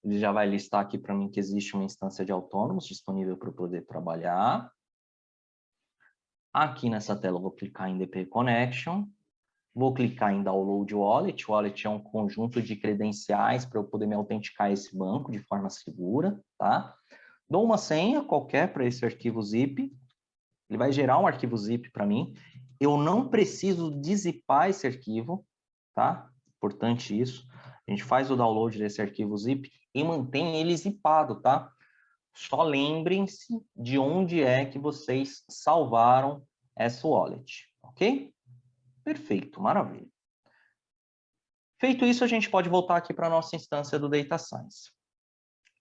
Ele já vai listar aqui para mim que existe uma instância de autônomos disponível para eu poder trabalhar. Aqui nessa tela eu vou clicar em DP Connection. Vou clicar em Download Wallet. O Wallet é um conjunto de credenciais para eu poder me autenticar esse banco de forma segura, tá? Dou uma senha qualquer para esse arquivo zip. Ele vai gerar um arquivo zip para mim. Eu não preciso dizipar esse arquivo, tá? Importante isso. A gente faz o download desse arquivo zip e mantém ele zipado, tá? Só lembrem-se de onde é que vocês salvaram essa wallet, ok? Perfeito, maravilha. Feito isso, a gente pode voltar aqui para a nossa instância do Data Science.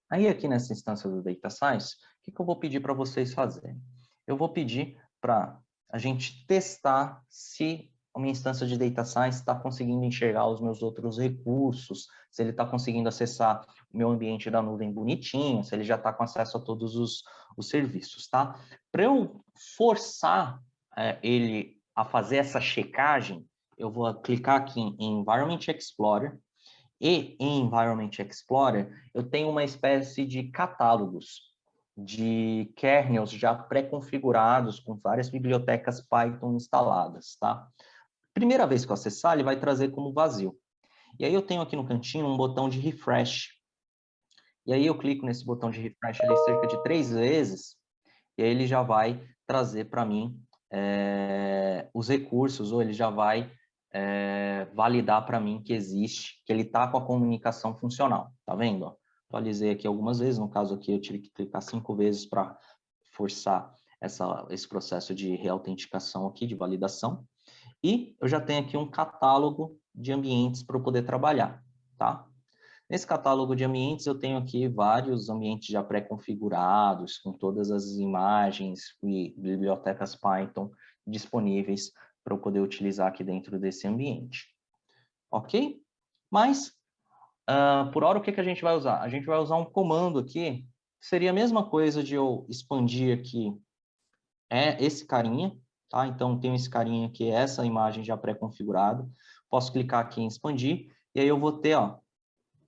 Aí, aqui nessa instância do Data Science, o que eu vou pedir para vocês fazerem? Eu vou pedir para a gente testar se a minha instância de Data Science está conseguindo enxergar os meus outros recursos, se ele está conseguindo acessar o meu ambiente da nuvem bonitinho, se ele já está com acesso a todos os serviços, tá? Para eu forçar ele a fazer essa checagem, eu vou clicar aqui em Environment Explorer, e em Environment Explorer, eu tenho uma espécie de catálogos de kernels já pré-configurados com várias bibliotecas Python instaladas, tá? Primeira vez que eu acessar, ele vai trazer como vazio. E aí eu tenho aqui no cantinho um botão de refresh. E aí eu clico nesse botão de refresh ali cerca de 3 vezes, e aí ele já vai trazer para mim os recursos, ou ele já vai validar para mim que existe, que ele está com a comunicação funcional. Tá vendo? Ó, atualizei aqui algumas vezes, no caso aqui eu tive que clicar 5 vezes para forçar esse processo de reautenticação aqui, de validação. E eu já tenho aqui um catálogo de ambientes para eu poder trabalhar, tá? Nesse catálogo de ambientes, eu tenho aqui vários ambientes já pré-configurados, com todas as imagens e bibliotecas Python disponíveis para eu poder utilizar aqui dentro desse ambiente. Ok? Mas, por hora, o que a gente vai usar? A gente vai usar um comando aqui, que seria a mesma coisa de eu expandir aqui esse carinha, tá? Então, tenho esse carinha aqui, essa imagem já pré-configurada. Posso clicar aqui em expandir, e aí eu vou ter, ó,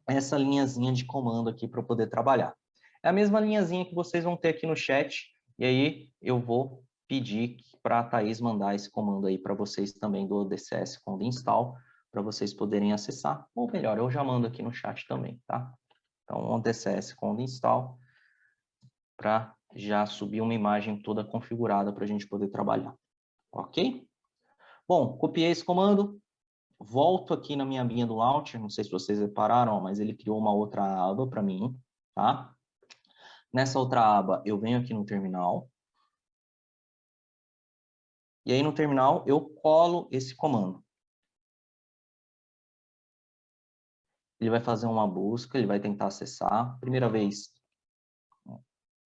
essa linhazinha de comando aqui para eu poder trabalhar. É a mesma linhazinha que vocês vão ter aqui no chat, e aí eu vou pedir para a Thaís mandar esse comando aí para vocês também do DCS Conda Install, para vocês poderem acessar, ou melhor, eu já mando aqui no chat também, tá? Então, DCS Conda Install, para já subir uma imagem toda configurada para a gente poder trabalhar, ok? Bom, copiei esse comando, volto aqui na minha abinha do Launcher, não sei se vocês repararam, mas ele criou uma outra aba para mim, tá? Nessa outra aba, eu venho aqui no terminal. E aí no terminal, eu colo esse comando. Ele vai fazer uma busca, ele vai tentar acessar. Primeira vez,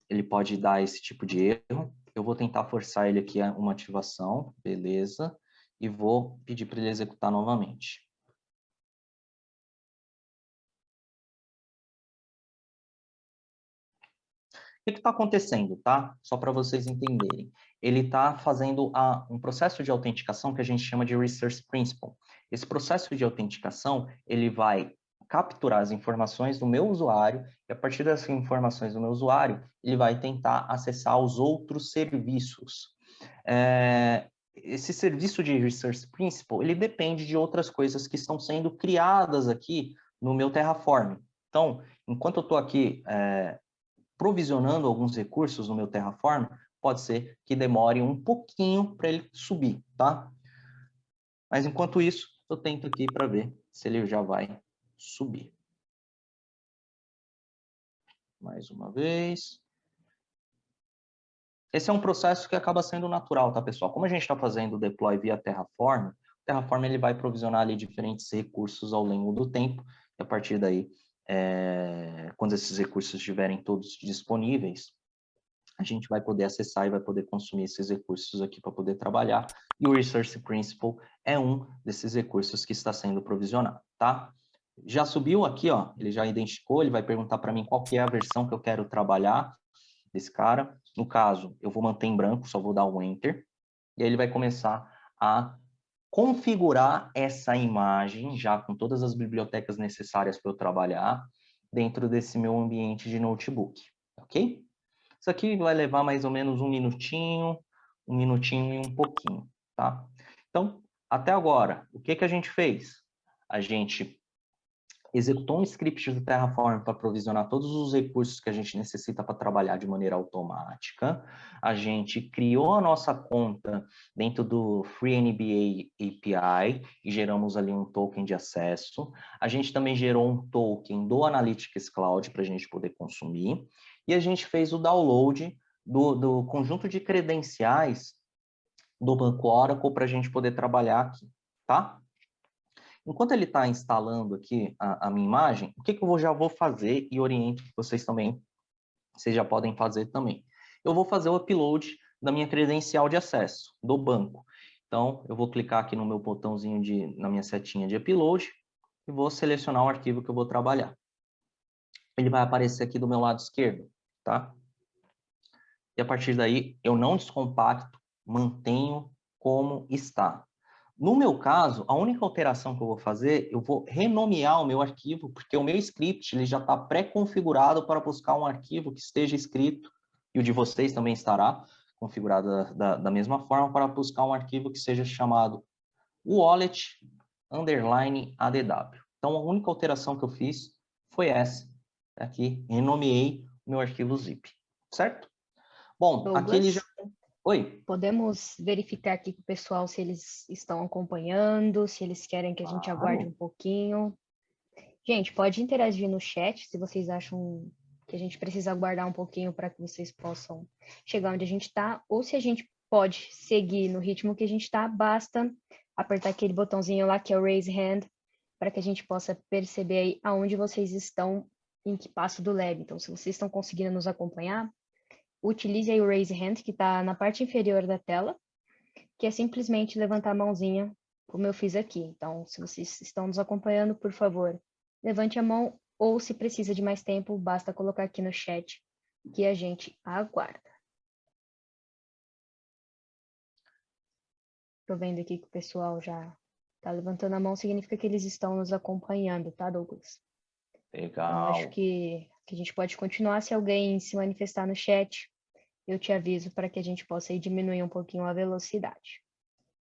ele pode dar esse tipo de erro. Eu vou tentar forçar ele aqui a uma ativação, beleza. E vou pedir para ele executar novamente. O que está acontecendo, tá? Só para vocês entenderem. Ele está fazendo um processo de autenticação que a gente chama de Research Principle. Esse processo de autenticação, ele vai capturar as informações do meu usuário e a partir dessas informações do meu usuário, ele vai tentar acessar os outros serviços. Esse serviço de Research Principle, ele depende de outras coisas que estão sendo criadas aqui no meu Terraform. Então, enquanto eu estou aqui provisionando alguns recursos no meu Terraform, pode ser que demore um pouquinho para ele subir, tá? Mas enquanto isso, eu tento aqui para ver se ele já vai subir. Mais uma vez. Esse é um processo que acaba sendo natural, tá, pessoal? Como a gente está fazendo o deploy via Terraform, o Terraform ele vai provisionar ali diferentes recursos ao longo do tempo, e a partir daí, quando esses recursos estiverem todos disponíveis, a gente vai poder acessar e vai poder consumir esses recursos aqui para poder trabalhar. E o Research Principle é um desses recursos que está sendo provisionado, tá? Já subiu aqui, ó, ele já identificou, ele vai perguntar para mim qual que é a versão que eu quero trabalhar desse cara. No caso, eu vou manter em branco, só vou dar um Enter. E aí ele vai começar a configurar essa imagem já com todas as bibliotecas necessárias para eu trabalhar. dentro desse meu ambiente de notebook, ok? Isso aqui vai levar mais ou menos um minutinho e um pouquinho, tá? Então, até agora, o que que a gente fez? A gente executou um script do Terraform para provisionar todos os recursos que a gente necessita para trabalhar de maneira automática. A gente criou a nossa conta dentro do FreeNBA API e geramos ali um token de acesso. A gente também gerou um token do Analytics Cloud para a gente poder consumir. E a gente fez o download do conjunto de credenciais do Banco Oracle para a gente poder trabalhar aqui, tá? Enquanto ele está instalando aqui a minha imagem, o que eu já vou fazer e oriento que vocês também, vocês já podem fazer também. Eu vou fazer o upload da minha credencial de acesso do banco. Então, eu vou clicar aqui no meu botãozinho na minha setinha de upload e vou selecionar o arquivo que eu vou trabalhar. Ele vai aparecer aqui do meu lado esquerdo, tá? E a partir daí, eu não descompacto, mantenho como está. No meu caso, a única alteração que eu vou fazer, eu vou renomear o meu arquivo, porque o meu script ele já está pré-configurado para buscar um arquivo que esteja escrito, e o de vocês também estará configurado da mesma forma, para buscar um arquivo que seja chamado wallet_addw. Então, a única alteração que eu fiz foi essa. Aqui, renomeei o meu arquivo zip, certo? Bom, Douglas, aqui ele já... Oi? podemos verificar aqui com o pessoal se eles estão acompanhando, se eles querem que a gente aguarde um pouquinho. Gente, pode interagir no chat se vocês acham que a gente precisa aguardar um pouquinho para que vocês possam chegar onde a gente está, ou se a gente pode seguir no ritmo que a gente está, basta apertar aquele botãozinho lá que é o Raise Hand, para que a gente possa perceber aí aonde vocês estão, em que passo do lab. Então, se vocês estão conseguindo nos acompanhar, utilize aí o Raise Hand, que está na parte inferior da tela, que é simplesmente levantar a mãozinha, como eu fiz aqui. Então, se vocês estão nos acompanhando, por favor, levante a mão, ou se precisa de mais tempo, basta colocar aqui no chat, que a gente aguarda. Estou vendo aqui que o pessoal já está levantando a mão, significa que eles estão nos acompanhando, tá, Douglas? Legal. Então, acho que a gente pode continuar. Se alguém se manifestar no chat, eu te aviso para que a gente possa ir diminuir um pouquinho a velocidade.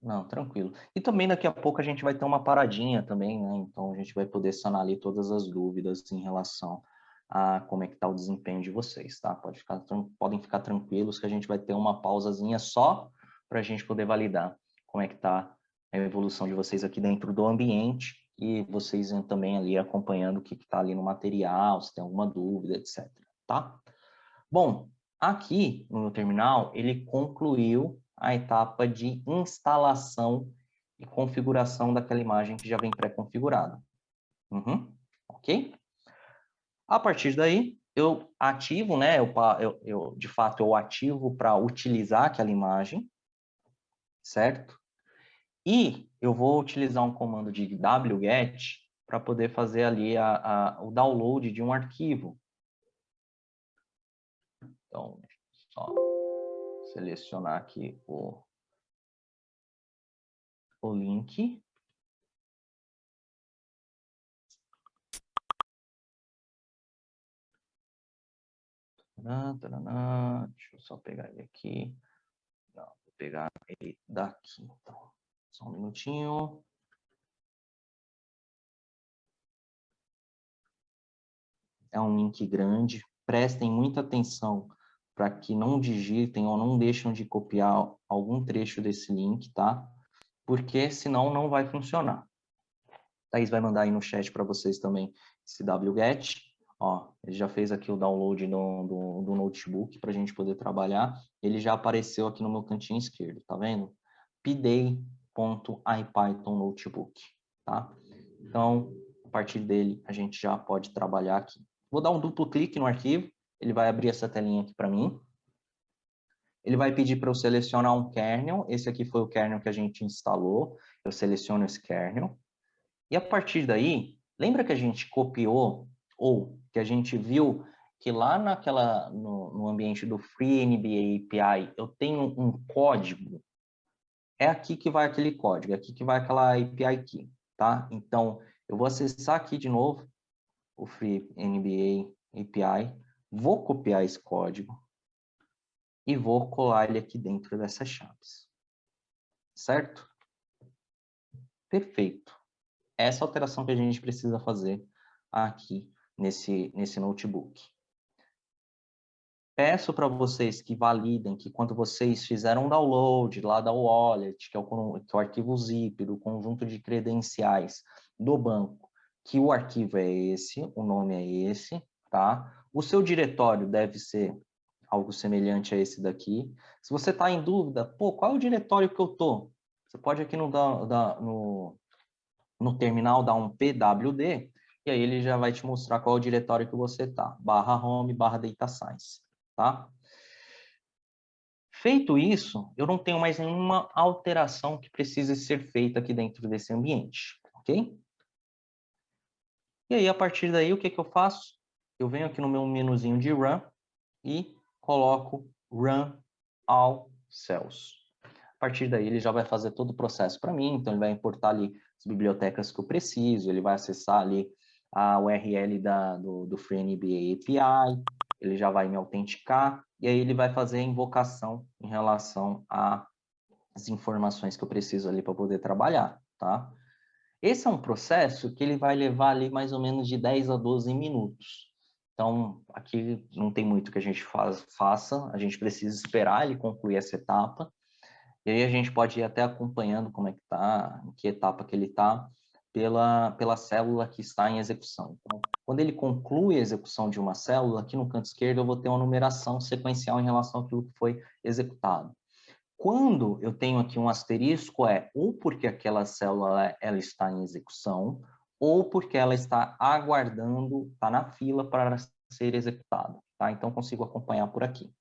Não, tranquilo. E também daqui a pouco a gente vai ter uma paradinha também, né? Então a gente vai poder sanar ali todas as dúvidas em relação a como é que está o desempenho de vocês, tá? Podem ficar tranquilos que a gente vai ter uma pausazinha só para a gente poder validar como é que está a evolução de vocês aqui dentro do ambiente e vocês também ali acompanhando o que está ali no material, se tem alguma dúvida, etc, tá? Bom, aqui no meu terminal, ele concluiu a etapa de instalação e configuração daquela imagem que já vem pré-configurada. Ok? A partir daí, eu ativo, né? De fato, eu ativo para utilizar aquela imagem, certo? E eu vou utilizar um comando de wget para poder fazer ali o download de um arquivo. Então, só selecionar aqui o link. Deixa eu só pegar ele aqui. Não, vou pegar ele daqui, então. Só um minutinho. É um link grande. Prestem muita atenção para que não digitem ou não deixem de copiar algum trecho desse link, tá? Porque senão não vai funcionar. Thaís vai mandar aí no chat para vocês também esse wget. Ó, ele já fez aqui o download do notebook para a gente poder trabalhar. Ele já apareceu aqui no meu cantinho esquerdo, tá vendo? pday.ipython notebook, tá? Então, a partir dele, a gente já pode trabalhar aqui. Vou dar um duplo clique no arquivo, ele vai abrir essa telinha aqui para mim. Ele vai pedir para eu selecionar um kernel. Esse aqui foi o kernel que a gente instalou. Eu seleciono esse kernel. E a partir daí, lembra que a gente copiou ou que a gente viu que lá no ambiente do FreeNBA API eu tenho um código? É aqui que vai aquele código, é aqui que vai aquela API key, tá? Então, eu vou acessar aqui de novo o FreeNBA API, vou copiar esse código e vou colar ele aqui dentro dessas chaves. Certo? Perfeito. Essa alteração que a gente precisa fazer aqui nesse notebook. Peço para vocês que validem que quando vocês fizeram o download lá da wallet, que é o arquivo zip, do conjunto de credenciais do banco, que o arquivo é esse, o nome é esse, tá? O seu diretório deve ser algo semelhante a esse daqui. Se você está em dúvida, pô, qual é o diretório que eu tô? Você pode aqui no terminal dar um pwd, e aí ele já vai te mostrar qual é o diretório que você está, /home, /data science, tá? Feito isso, eu não tenho mais nenhuma alteração que precise ser feita aqui dentro desse ambiente, ok? E aí, a partir daí, o que eu faço? Eu venho aqui no meu menuzinho de Run e coloco Run All Cells. A partir daí, ele já vai fazer todo o processo para mim, então ele vai importar ali as bibliotecas que eu preciso, ele vai acessar ali a URL do FreeNBA API, ele já vai me autenticar, e aí ele vai fazer a invocação em relação às informações que eu preciso ali para poder trabalhar, tá? Esse é um processo que ele vai levar ali mais ou menos de 10 a 12 minutos. Então, aqui não tem muito que a gente faça, a gente precisa esperar ele concluir essa etapa, e aí a gente pode ir até acompanhando como é que está, em que etapa que ele está, pela célula que está em execução. Então, quando ele conclui a execução de uma célula, aqui no canto esquerdo eu vou ter uma numeração sequencial em relação àquilo que foi executado. Quando eu tenho aqui um asterisco, ou porque aquela célula ela está em execução, ou porque ela está aguardando, está na fila para ser executada. Tá? Então, consigo acompanhar por aqui.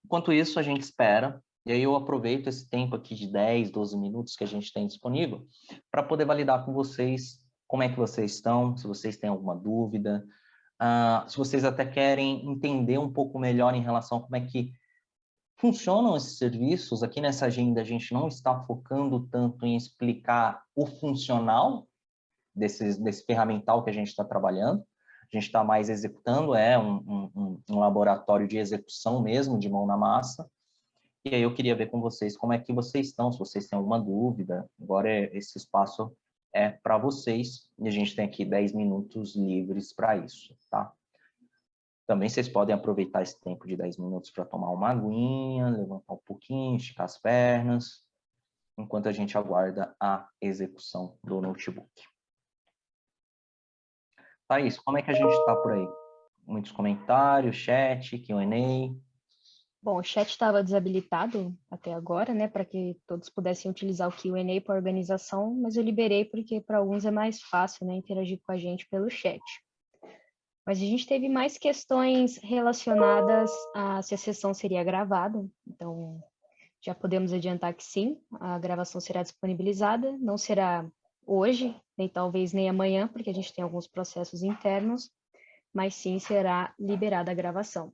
Enquanto isso, a gente espera, e aí eu aproveito esse tempo aqui de 10, 12 minutos que a gente tem disponível para poder validar com vocês como é que vocês estão, se vocês têm alguma dúvida, se vocês até querem entender um pouco melhor em relação a como é que funcionam esses serviços. Aqui nessa agenda a gente não está focando tanto em explicar o funcional desse ferramental que a gente está trabalhando, a gente está mais executando, um laboratório de execução mesmo, de mão na massa. E aí eu queria ver com vocês como é que vocês estão, se vocês têm alguma dúvida. Agora esse espaço é para vocês, e a gente tem aqui 10 minutos livres para isso, tá? Também vocês podem aproveitar esse tempo de 10 minutos para tomar uma aguinha, levantar um pouquinho, esticar as pernas, enquanto a gente aguarda a execução do notebook. Thaís, como é que a gente está por aí? Muitos comentários, chat, Q&A? Bom, o chat estava desabilitado até agora, né, para que todos pudessem utilizar o Q&A para organização, mas eu liberei porque para alguns é mais fácil, né, interagir com a gente pelo chat. Mas a gente teve mais questões relacionadas a se a sessão seria gravada, então já podemos adiantar que sim, a gravação será disponibilizada, não será hoje, nem talvez nem amanhã, porque a gente tem alguns processos internos, mas sim será liberada a gravação.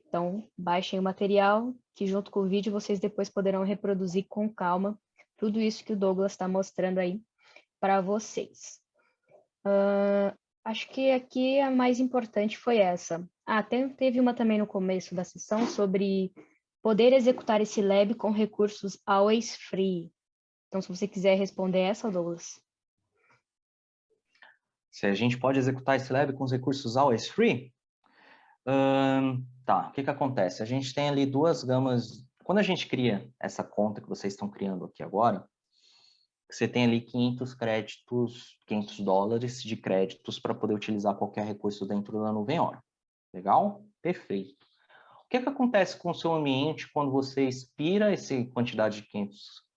Então, baixem o material, que junto com o vídeo vocês depois poderão reproduzir com calma tudo isso que o Douglas está mostrando aí para vocês. Acho que aqui a mais importante foi essa. Teve uma também no começo da sessão sobre poder executar esse lab com recursos always free. Então, se você quiser responder essa, Douglas. Se a gente pode executar esse lab com os recursos always free? Tá, o que acontece? A gente tem ali duas gamas. Quando a gente cria essa conta que vocês estão criando aqui agora, você tem ali 500 créditos, $500 de créditos para poder utilizar qualquer recurso dentro da nuvem Oracle. Legal? Perfeito. O que acontece com o seu ambiente quando você expira essa quantidade de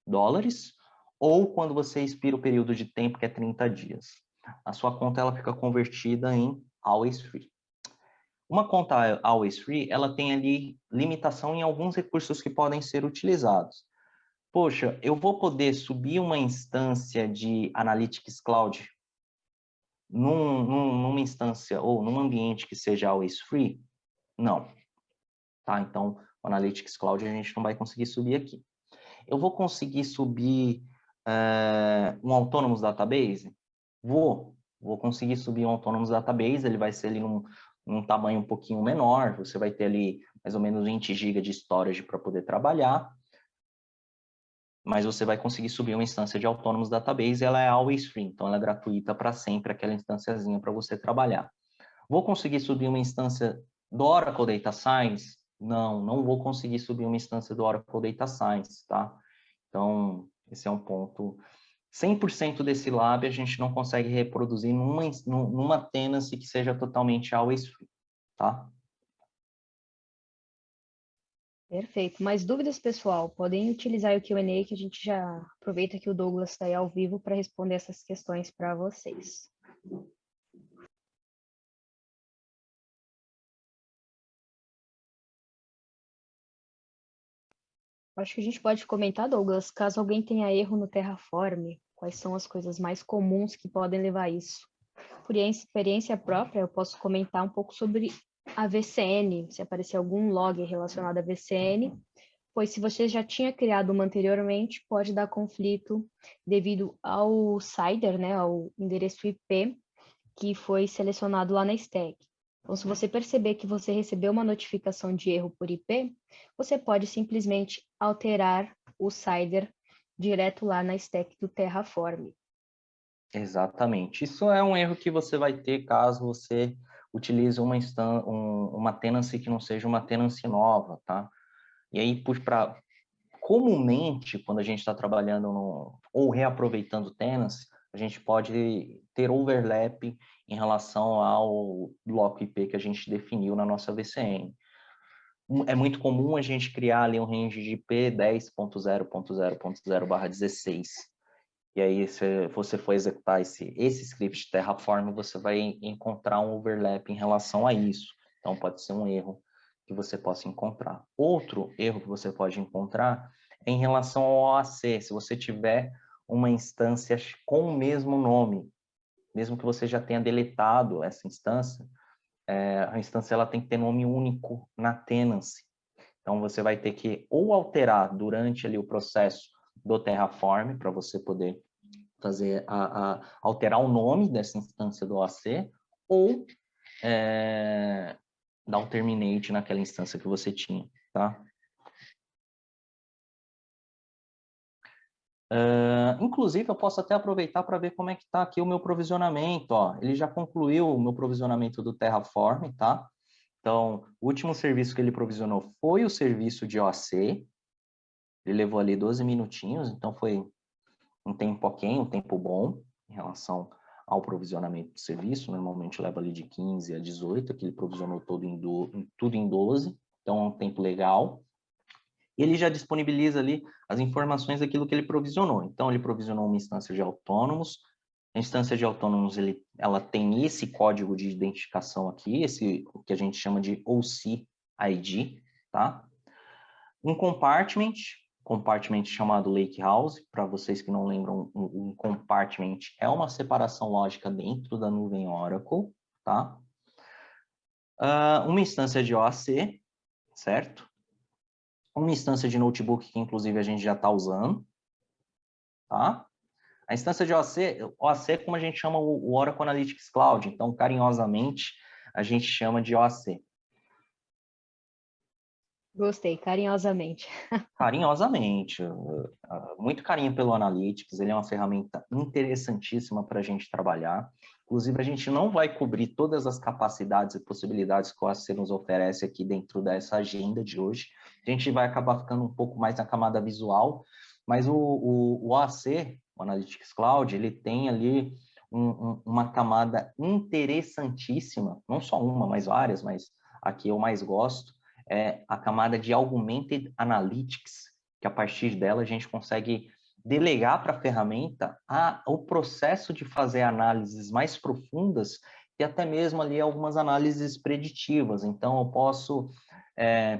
$500 ou quando você expira o período de tempo que é 30 dias? A sua conta ela fica convertida em always free. Uma conta always free, ela tem ali limitação em alguns recursos que podem ser utilizados. Poxa, eu vou poder subir uma instância de Analytics Cloud numa instância ou num ambiente que seja always free? Não. Tá? Então, o Analytics Cloud a gente não vai conseguir subir aqui. Eu vou conseguir subir um Autonomous Database? Vou. vou conseguir subir um Autonomous Database, ele vai ser ali num tamanho um pouquinho menor, você vai ter ali mais ou menos 20 GB de storage para poder trabalhar, mas você vai conseguir subir uma instância de Autonomous Database, ela é always free, então ela é gratuita para sempre, aquela instânciazinha para você trabalhar. Vou conseguir subir uma instância do Oracle Data Science? Não, não vou conseguir subir uma instância do Oracle Data Science, tá? Então, esse é um ponto. 100% desse lab a gente não consegue reproduzir numa tenancy que seja totalmente always free, tá? Perfeito. Mais dúvidas, pessoal? Podem utilizar o Q&A que a gente já aproveita que o Douglas está aí ao vivo para responder essas questões para vocês. Acho que a gente pode comentar, Douglas, caso alguém tenha erro no Terraform, quais são as coisas mais comuns que podem levar a isso? Por experiência própria, eu posso comentar um pouco sobre a VCN, se aparecer algum log relacionado à VCN, pois se você já tinha criado uma anteriormente, pode dar conflito devido ao CIDR, né, ao endereço IP, que foi selecionado lá na stack. Então, se você perceber que você recebeu uma notificação de erro por IP, você pode simplesmente alterar o CIDR direto lá na stack do Terraform. Exatamente. Isso é um erro que você vai ter caso você utilize uma tenancy que não seja uma tenancy nova, tá? E aí, comumente, quando a gente está trabalhando ou reaproveitando tenancy, a gente pode ter overlap em relação ao bloco IP que a gente definiu na nossa VCN. É muito comum a gente criar ali um range de IP 10.0.0.0/16. E aí, se você for executar esse script Terraform, você vai encontrar um overlap em relação a isso. Então, pode ser um erro que você possa encontrar. Outro erro que você pode encontrar é em relação ao OAC. Se você tiver uma instância com o mesmo nome, mesmo que você já tenha deletado essa instância, a instância ela tem que ter nome único na tenancy. Então, você vai ter que ou alterar durante ali o processo do Terraform, para você poder fazer alterar o nome dessa instância do OAC, ou dar um terminate naquela instância que você tinha, tá? Inclusive, eu posso até aproveitar para ver como é que está aqui o meu provisionamento, ó. Ele já concluiu o meu provisionamento do Terraform, tá? Então, o último serviço que ele provisionou foi o serviço de OAC. Ele levou ali 12 minutinhos, então foi um tempo ok, um tempo bom em relação ao provisionamento do serviço. Normalmente leva ali de 15 a 18, que ele provisionou tudo em 12, então é um tempo legal. E ele já disponibiliza ali as informações daquilo que ele provisionou. Então, ele provisionou uma instância de autônomos. A instância de autônomos, ela tem esse código de identificação aqui, o que a gente chama de OC ID, tá? Um compartment chamado Lakehouse. Para vocês que não lembram, um compartment é uma separação lógica dentro da nuvem Oracle, tá? Uma instância de OAC, certo? Uma instância de notebook que, inclusive, a gente já está usando, tá? A instância de OAC é como a gente chama o Oracle Analytics Cloud, então, carinhosamente, a gente chama de OAC. Gostei, carinhosamente. Carinhosamente, muito carinho pelo Analytics, ele é uma ferramenta interessantíssima para a gente trabalhar. Inclusive, a gente não vai cobrir todas as capacidades e possibilidades que o OAC nos oferece aqui dentro dessa agenda de hoje. A gente vai acabar ficando um pouco mais na camada visual, mas o OAC, o Analytics Cloud, ele tem ali uma camada interessantíssima, não só uma, mas várias, mas aqui eu mais gosto, é a camada de Augmented Analytics, que a partir dela a gente consegue delegar para a ferramenta o processo de fazer análises mais profundas e até mesmo ali algumas análises preditivas. Então, eu posso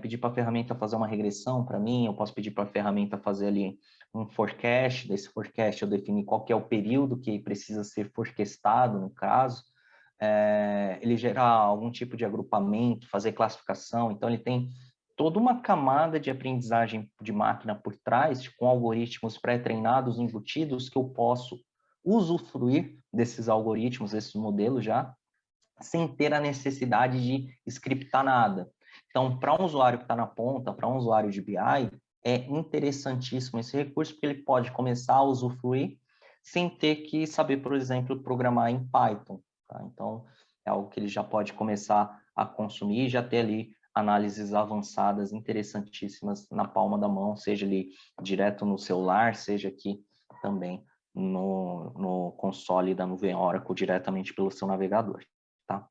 pedir para a ferramenta fazer uma regressão para mim, eu posso pedir para a ferramenta fazer ali um forecast, desse forecast eu definir qual que é o período que precisa ser forecastado, no caso, ele gerar algum tipo de agrupamento, fazer classificação, então ele tem toda uma camada de aprendizagem de máquina por trás, com algoritmos pré-treinados, embutidos, que eu posso usufruir desses algoritmos, desses modelos já, sem ter a necessidade de scriptar nada. Então, para um usuário que está na ponta, para um usuário de BI, é interessantíssimo esse recurso, porque ele pode começar a usufruir sem ter que saber, por exemplo, programar em Python. Tá? Então, é algo que ele já pode começar a consumir e já ter ali análises avançadas, interessantíssimas na palma da mão, seja ali direto no celular, seja aqui também no console da nuvem Oracle, diretamente pelo seu navegador. Tá?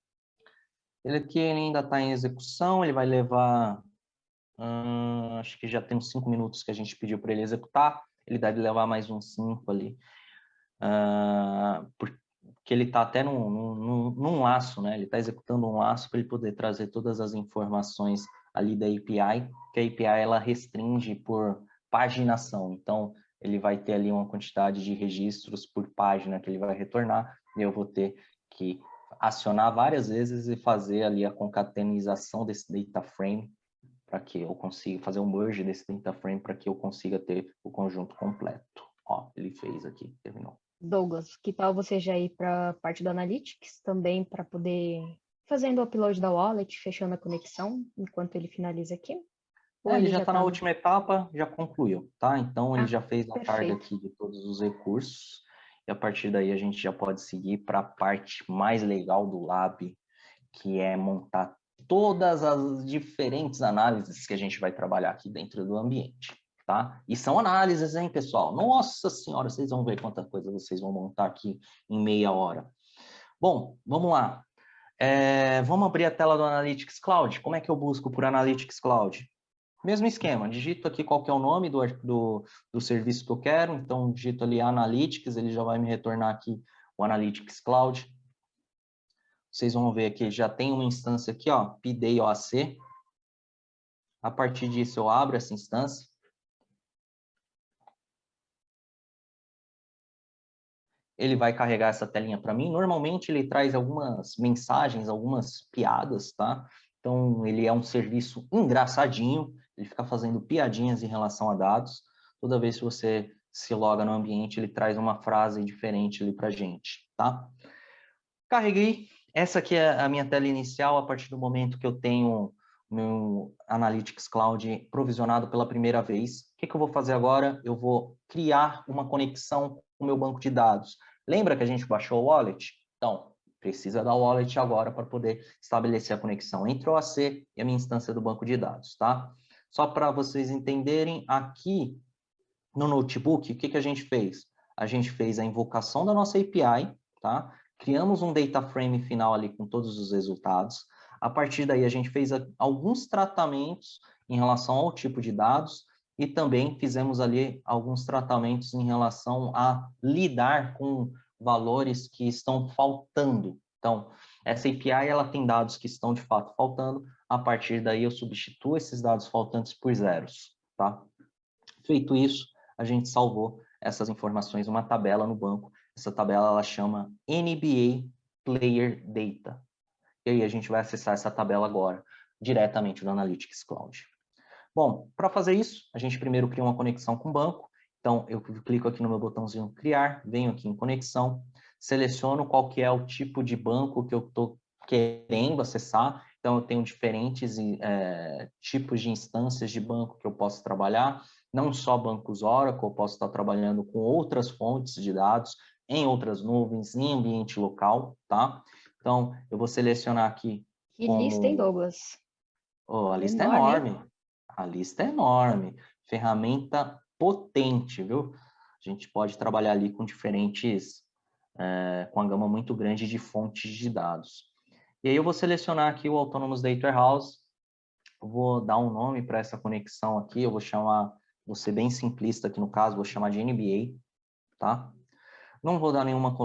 Ele aqui ele ainda está em execução, ele vai levar, acho que já tem uns 5 minutos que a gente pediu para ele executar, ele deve levar mais uns 5 ali, porque ele está até num laço, né? Ele está executando um laço para ele poder trazer todas as informações ali da API, que a API ela restringe por paginação, então ele vai ter ali uma quantidade de registros por página que ele vai retornar, e eu vou ter que acionar várias vezes e fazer ali a concatenização desse data frame para que eu consiga fazer um merge desse data frame para que eu consiga ter o conjunto completo. Ó, ele fez aqui, terminou. Douglas, que tal você já ir para a parte do Analytics também para poder fazendo o upload da wallet, fechando a conexão enquanto ele finaliza aqui? Ou Ele ele já já está na está última etapa, já concluiu, tá? Então ele Ah, já fez a carga perfeito. aqui de todos os recursos e a partir daí a gente já pode seguir para a parte mais legal do Lab, que é montar todas as diferentes análises que a gente vai trabalhar aqui dentro do ambiente, tá? E são análises, hein, pessoal? Nossa senhora, vocês vão ver quanta coisa vocês vão montar aqui em meia hora. Bom, vamos lá. Vamos abrir a tela do Analytics Cloud. Como é que eu busco por Analytics Cloud? Mesmo esquema, digito aqui qual que é o nome do serviço que eu quero, então digito ali Analytics, ele já vai me retornar aqui o Analytics Cloud. Vocês vão ver aqui, já tem uma instância aqui, ó, PDAY OAC. A partir disso, eu abro essa instância. Ele vai carregar essa telinha para mim. Normalmente, ele traz algumas mensagens, algumas piadas, tá? Então, ele é um serviço engraçadinho. Ele fica fazendo piadinhas em relação a dados. Toda vez que você se loga no ambiente, ele traz uma frase diferente ali para gente, tá? Carreguei. Essa aqui é a minha tela inicial, a partir do momento que eu tenho meu Analytics Cloud provisionado pela primeira vez. O que eu vou fazer agora? Eu vou criar uma conexão com o meu banco de dados. Lembra que a gente baixou o wallet? Então, precisa da wallet agora para poder estabelecer a conexão entre o OAC e a minha instância do banco de dados, tá? Só para vocês entenderem, aqui no notebook, o que a gente fez? A gente fez a invocação da nossa API, tá? Criamos um data frame final ali com todos os resultados. A partir daí, a gente fez alguns tratamentos em relação ao tipo de dados e também fizemos ali alguns tratamentos em relação a lidar com valores que estão faltando. Então, essa API, ela tem dados que estão de fato faltando. A partir daí, eu substituo esses dados faltantes por zeros, tá? Feito isso, a gente salvou essas informações numa tabela no banco. Essa tabela ela chama NBA Player Data. E aí a gente vai acessar essa tabela agora, diretamente do Analytics Cloud. Bom, para fazer isso, a gente primeiro cria uma conexão com o banco. Então, eu clico aqui no meu botãozinho criar, venho aqui em conexão, seleciono qual que é o tipo de banco que eu estou querendo acessar. Então, eu tenho diferentes tipos de instâncias de banco que eu posso trabalhar, não só bancos Oracle, eu posso estar trabalhando com outras fontes de dados, em outras nuvens, em ambiente local, tá? Então, eu vou selecionar aqui Que lista, hein, como... Douglas? Oh, a lista é Enorme, hein? enorme. A lista é enorme. Ferramenta potente, viu? A gente pode trabalhar ali com diferentes, com a gama muito grande de fontes de dados. E aí eu vou selecionar aqui o Autonomous Data Warehouse. Eu vou dar um nome para essa conexão aqui. Eu vou chamar, vou ser bem simplista aqui no caso, vou chamar de NBA, tá? Não vou dar nenhuma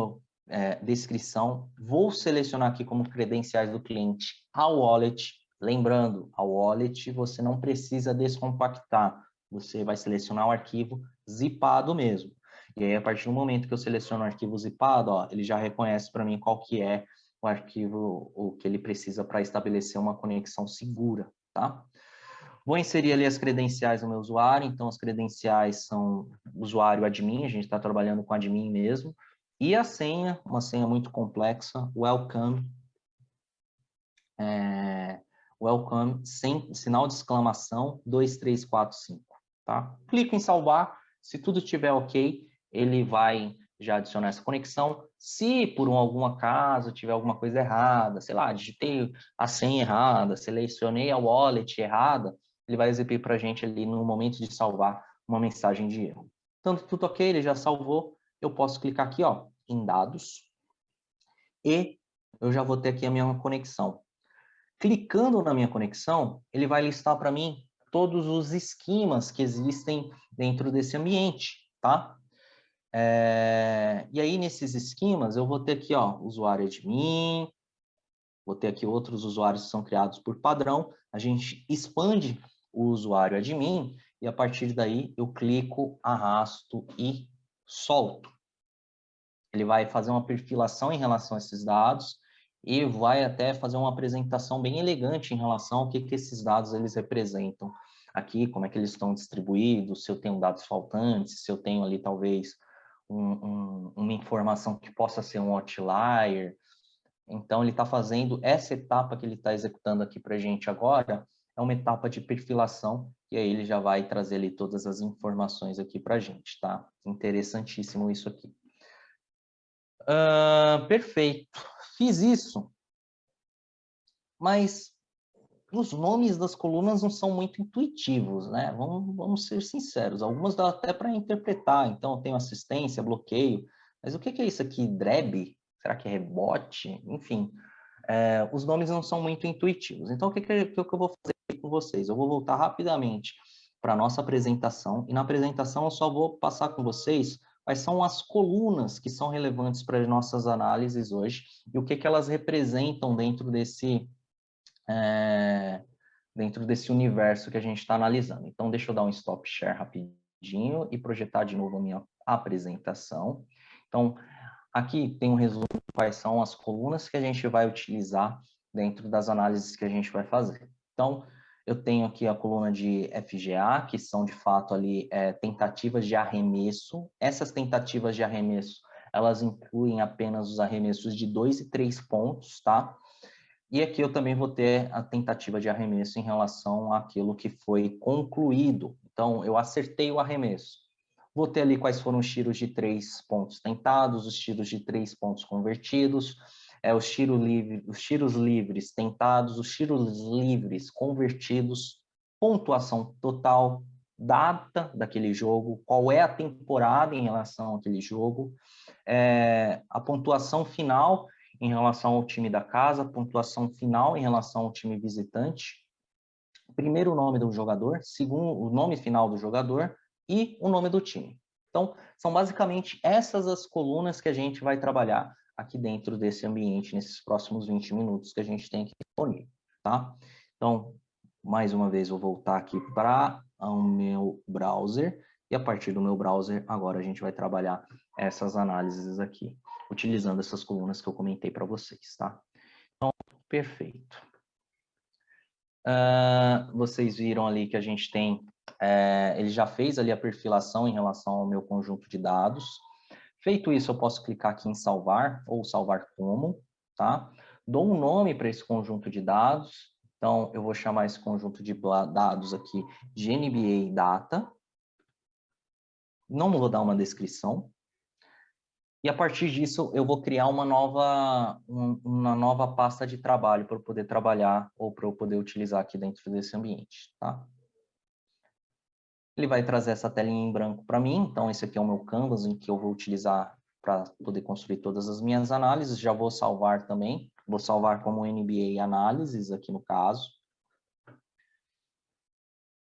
descrição. Vou selecionar aqui como credenciais do cliente a wallet. Lembrando, a wallet você não precisa descompactar. Você vai selecionar o arquivo zipado mesmo. E aí, a partir do momento que eu seleciono o arquivo zipado, ó, ele já reconhece para mim qual que é o arquivo, o que ele precisa para estabelecer uma conexão segura, tá? Vou inserir ali as credenciais do meu usuário. Então, as credenciais são usuário admin, a gente está trabalhando com admin mesmo. E a senha, uma senha muito complexa, welcome, welcome, sem sinal de exclamação, 2345, tá? Clico em salvar, se tudo estiver ok, ele vai já adicionar essa conexão. Se por algum acaso tiver alguma coisa errada, sei lá, digitei a senha errada, selecionei a wallet errada, ele vai exibir para a gente ali no momento de salvar uma mensagem de erro. Tanto tudo ok, ele já salvou, eu posso clicar aqui, ó, em dados, e eu já vou ter aqui a minha conexão. Clicando na minha conexão, ele vai listar para mim todos os esquemas que existem dentro desse ambiente, tá? E aí, nesses esquemas, eu vou ter aqui, ó, usuário admin, vou ter aqui outros usuários que são criados por padrão, a gente expande o usuário admin e a partir daí eu clico, arrasto e solto. Ele vai fazer uma perfilação em relação a esses dados e vai até fazer uma apresentação bem elegante em relação ao que esses dados eles representam aqui, como é que eles estão distribuídos, se eu tenho dados faltantes, se eu tenho ali talvez uma informação que possa ser um outlier. Então, ele está fazendo essa etapa que ele está executando aqui para a gente agora, é uma etapa de perfilação, e aí ele já vai trazer ali todas as informações aqui para a gente, tá? Interessantíssimo isso aqui. Perfeito. Fiz isso, mas os nomes das colunas não são muito intuitivos, né? Vamos ser sinceros. Algumas dá até para interpretar. Então, eu tenho assistência, bloqueio. Mas o que é isso aqui? Dreb? Será que é rebote? Enfim, os nomes não são muito intuitivos. Então, o que eu vou fazer aqui com vocês? Eu vou voltar rapidamente para a nossa apresentação. E na apresentação, eu só vou passar com vocês quais são as colunas que são relevantes para as nossas análises hoje e o que elas representam dentro desse universo que a gente está analisando. Então, deixa eu dar um stop share rapidinho e projetar de novo a minha apresentação. Então, aqui tem um resumo de quais são as colunas que a gente vai utilizar dentro das análises que a gente vai fazer. Então, eu tenho aqui a coluna de FGA, que são, de fato, ali tentativas de arremesso. Essas tentativas de arremesso, elas incluem apenas os arremessos de 2 e 3 pontos, tá? E aqui eu também vou ter a tentativa de arremesso em relação àquilo que foi concluído. Então, eu acertei o arremesso. Vou ter ali quais foram os tiros de 3 pontos tentados, os tiros de 3 pontos convertidos, os tiros livres tentados, os tiros livres convertidos, pontuação total, data daquele jogo, qual é a temporada em relação àquele jogo, a pontuação final em relação ao time da casa, pontuação final em relação ao time visitante, primeiro o nome do jogador, segundo o nome final do jogador e o nome do time. Então, são basicamente essas as colunas que a gente vai trabalhar aqui dentro desse ambiente, nesses próximos 20 minutos que a gente tem aqui disponível, tá? Então, mais uma vez, vou voltar aqui para o meu browser, e a partir do meu browser, agora a gente vai trabalhar essas análises aqui, utilizando essas colunas que eu comentei para vocês, tá? Então, perfeito. Vocês viram ali que a gente tem, ele já fez ali a perfilação em relação ao meu conjunto de dados. Feito isso, eu posso clicar aqui em salvar, ou salvar como, tá? Dou um nome para esse conjunto de dados, então eu vou chamar esse conjunto de dados aqui de NBA Data. Não vou dar uma descrição. E a partir disso, eu vou criar uma nova pasta de trabalho para eu poder trabalhar ou para eu poder utilizar aqui dentro desse ambiente, tá? Ele vai trazer essa telinha em branco para mim, então esse aqui é o meu canvas em que eu vou utilizar para poder construir todas as minhas análises. Já vou salvar também, vou salvar como NBA Análises aqui no caso.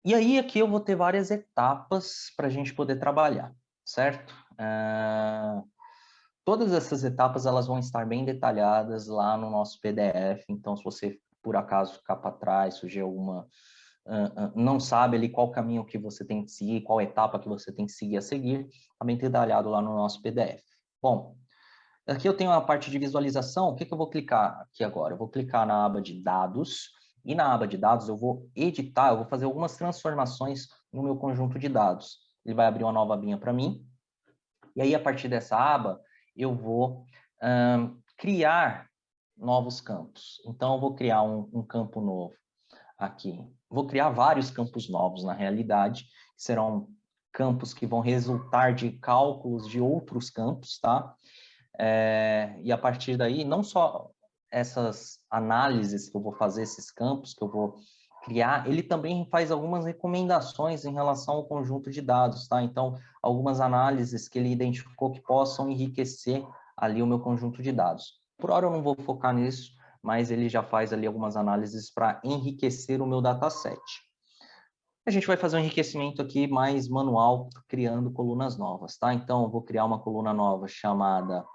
E aí aqui eu vou ter várias etapas para a gente poder trabalhar, certo? Todas essas etapas elas vão estar bem detalhadas lá no nosso PDF, então se você por acaso ficar para trás, surgir alguma... não sabe ali qual caminho que você tem que seguir, qual etapa que você tem que seguir está bem detalhado lá no nosso PDF. Bom, aqui eu tenho a parte de visualização, o que eu vou clicar aqui agora? Eu vou clicar na aba de dados, e na aba de dados eu vou editar, eu vou fazer algumas transformações no meu conjunto de dados. Ele vai abrir uma nova abinha para mim, e aí a partir dessa aba, eu vou criar novos campos. Então, eu vou criar um campo novo aqui. Vou criar vários campos novos, na realidade, que serão campos que vão resultar de cálculos de outros campos, tá? E a partir daí, não só essas análises que eu vou fazer, esses campos que eu vou criar, ele também faz algumas recomendações em relação ao conjunto de dados, tá? Então, algumas análises que ele identificou que possam enriquecer ali o meu conjunto de dados. Por hora eu não vou focar nisso, mas ele já faz ali algumas análises para enriquecer o meu dataset. A gente vai fazer um enriquecimento aqui mais manual, criando colunas novas, tá? Então, eu vou criar uma coluna nova chamada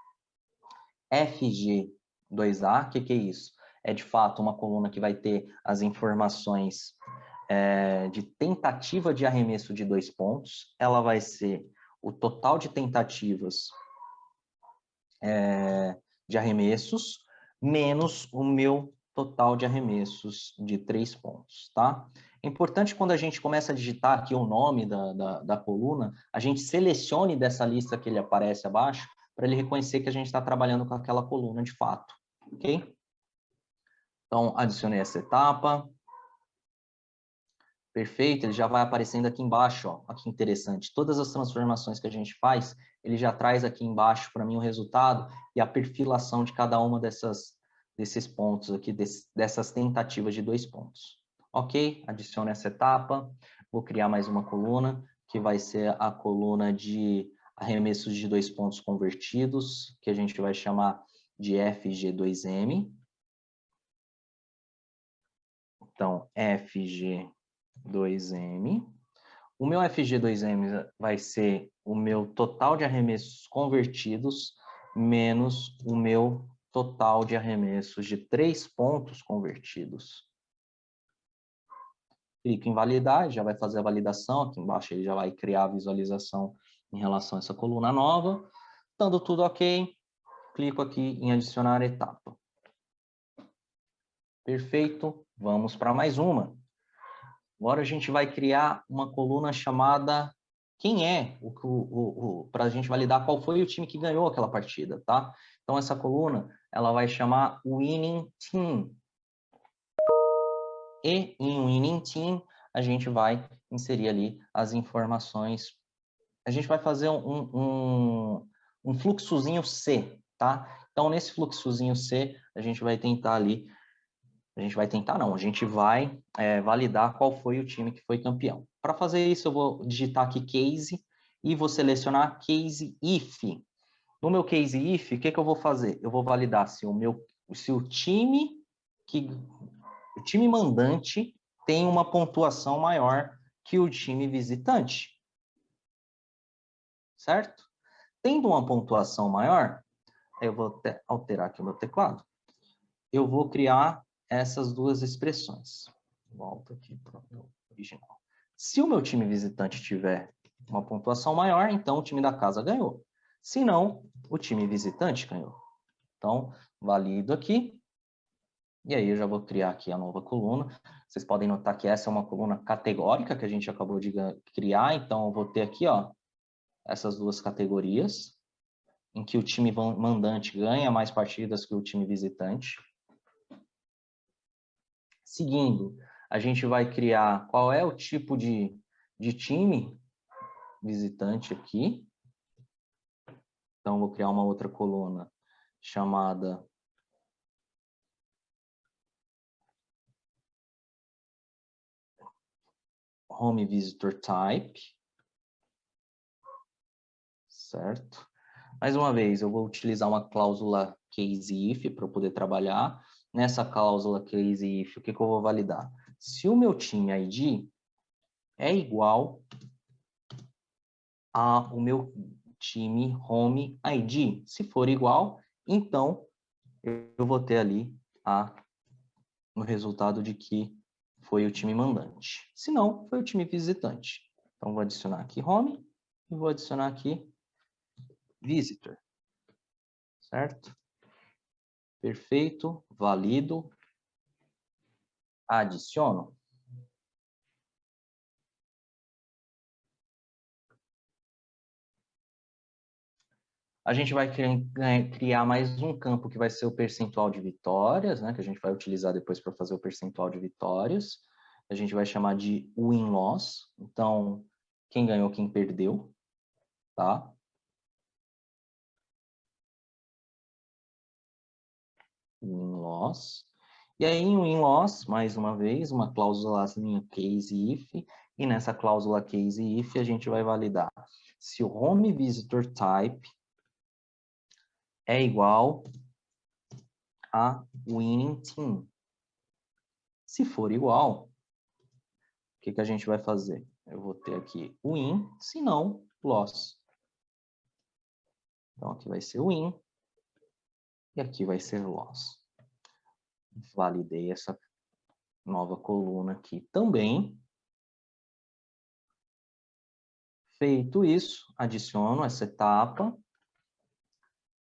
FG2A. O que é isso? É, de fato, uma coluna que vai ter as informações de tentativa de arremesso de 2 pontos. Ela vai ser o total de tentativas de arremessos, menos o meu total de arremessos de 3 pontos, tá? É importante quando a gente começa a digitar aqui o nome da coluna, a gente selecione dessa lista que ele aparece abaixo, para ele reconhecer que a gente está trabalhando com aquela coluna de fato, ok? Então, adicionei essa etapa. Perfeito, ele já vai aparecendo aqui embaixo, ó. Olha que interessante. Todas as transformações que a gente faz, ele já traz aqui embaixo para mim o resultado e a perfilação de cada uma desses pontos aqui, dessas tentativas de 2 pontos. Ok, adiciono essa etapa. Vou criar mais uma coluna, que vai ser a coluna de arremessos de 2 pontos convertidos, que a gente vai chamar de FG2M. Então, FG2M. O meu FG2M vai ser o meu total de arremessos convertidos menos o meu total de arremessos de 3 pontos convertidos. Clico em validar, já vai fazer a validação. Aqui embaixo ele já vai criar a visualização em relação a essa coluna nova. Estando tudo ok, clico aqui em adicionar etapa. Perfeito, vamos para mais uma. Agora a gente vai criar uma coluna chamada quem é, para a gente validar qual foi o time que ganhou aquela partida, tá? Então essa coluna, ela vai chamar Winning Team. E em Winning Team, a gente vai inserir ali as informações. A gente vai fazer um fluxozinho C, tá? Então nesse fluxozinho C, a gente vai tentar ali. A gente vai tentar, não, a gente vai validar qual foi o time que foi campeão. Para fazer isso, eu vou digitar aqui case e vou selecionar case if. No meu case if, o que eu vou fazer? Eu vou validar se o time mandante tem uma pontuação maior que o time visitante. Certo? Tendo uma pontuação maior, eu vou alterar aqui o meu teclado. Eu vou criar essas duas expressões. Volto aqui para o meu original. Se o meu time visitante tiver uma pontuação maior, então o time da casa ganhou. Se não, o time visitante ganhou. Então, valido aqui. E aí eu já vou criar aqui a nova coluna. Vocês podem notar que essa é uma coluna categórica que a gente acabou de criar. Então, eu vou ter aqui, ó, essas duas categorias, em que o time mandante ganha mais partidas que o time visitante. Seguindo, a gente vai criar qual é o tipo de time visitante aqui. Então, vou criar uma outra coluna chamada Home Visitor Type. Certo? Mais uma vez, eu vou utilizar uma cláusula case if para poder trabalhar. Nessa cláusula case if, o que eu vou validar? Se o meu time ID é igual ao meu time home ID. Se for igual, então eu vou ter ali no resultado de que foi o time mandante. Se não, foi o time visitante. Então, vou adicionar aqui home e vou adicionar aqui visitor. Certo? Perfeito, valido, adiciono. A gente vai criar mais um campo que vai ser o percentual de vitórias, né? Que a gente vai utilizar depois para fazer o percentual de vitórias. A gente vai chamar de win-loss. Então, quem ganhou, quem perdeu, tá? Win-loss. E aí, em win-loss, mais uma vez, uma cláusulazinha case if, e nessa cláusula case if a gente vai validar se o home visitor type é igual a winning team. Se for igual, o que a gente vai fazer? Eu vou ter aqui win, se não, loss. Então, aqui vai ser win e aqui vai ser loss. Validei essa nova coluna aqui também. Feito isso, adiciono essa etapa.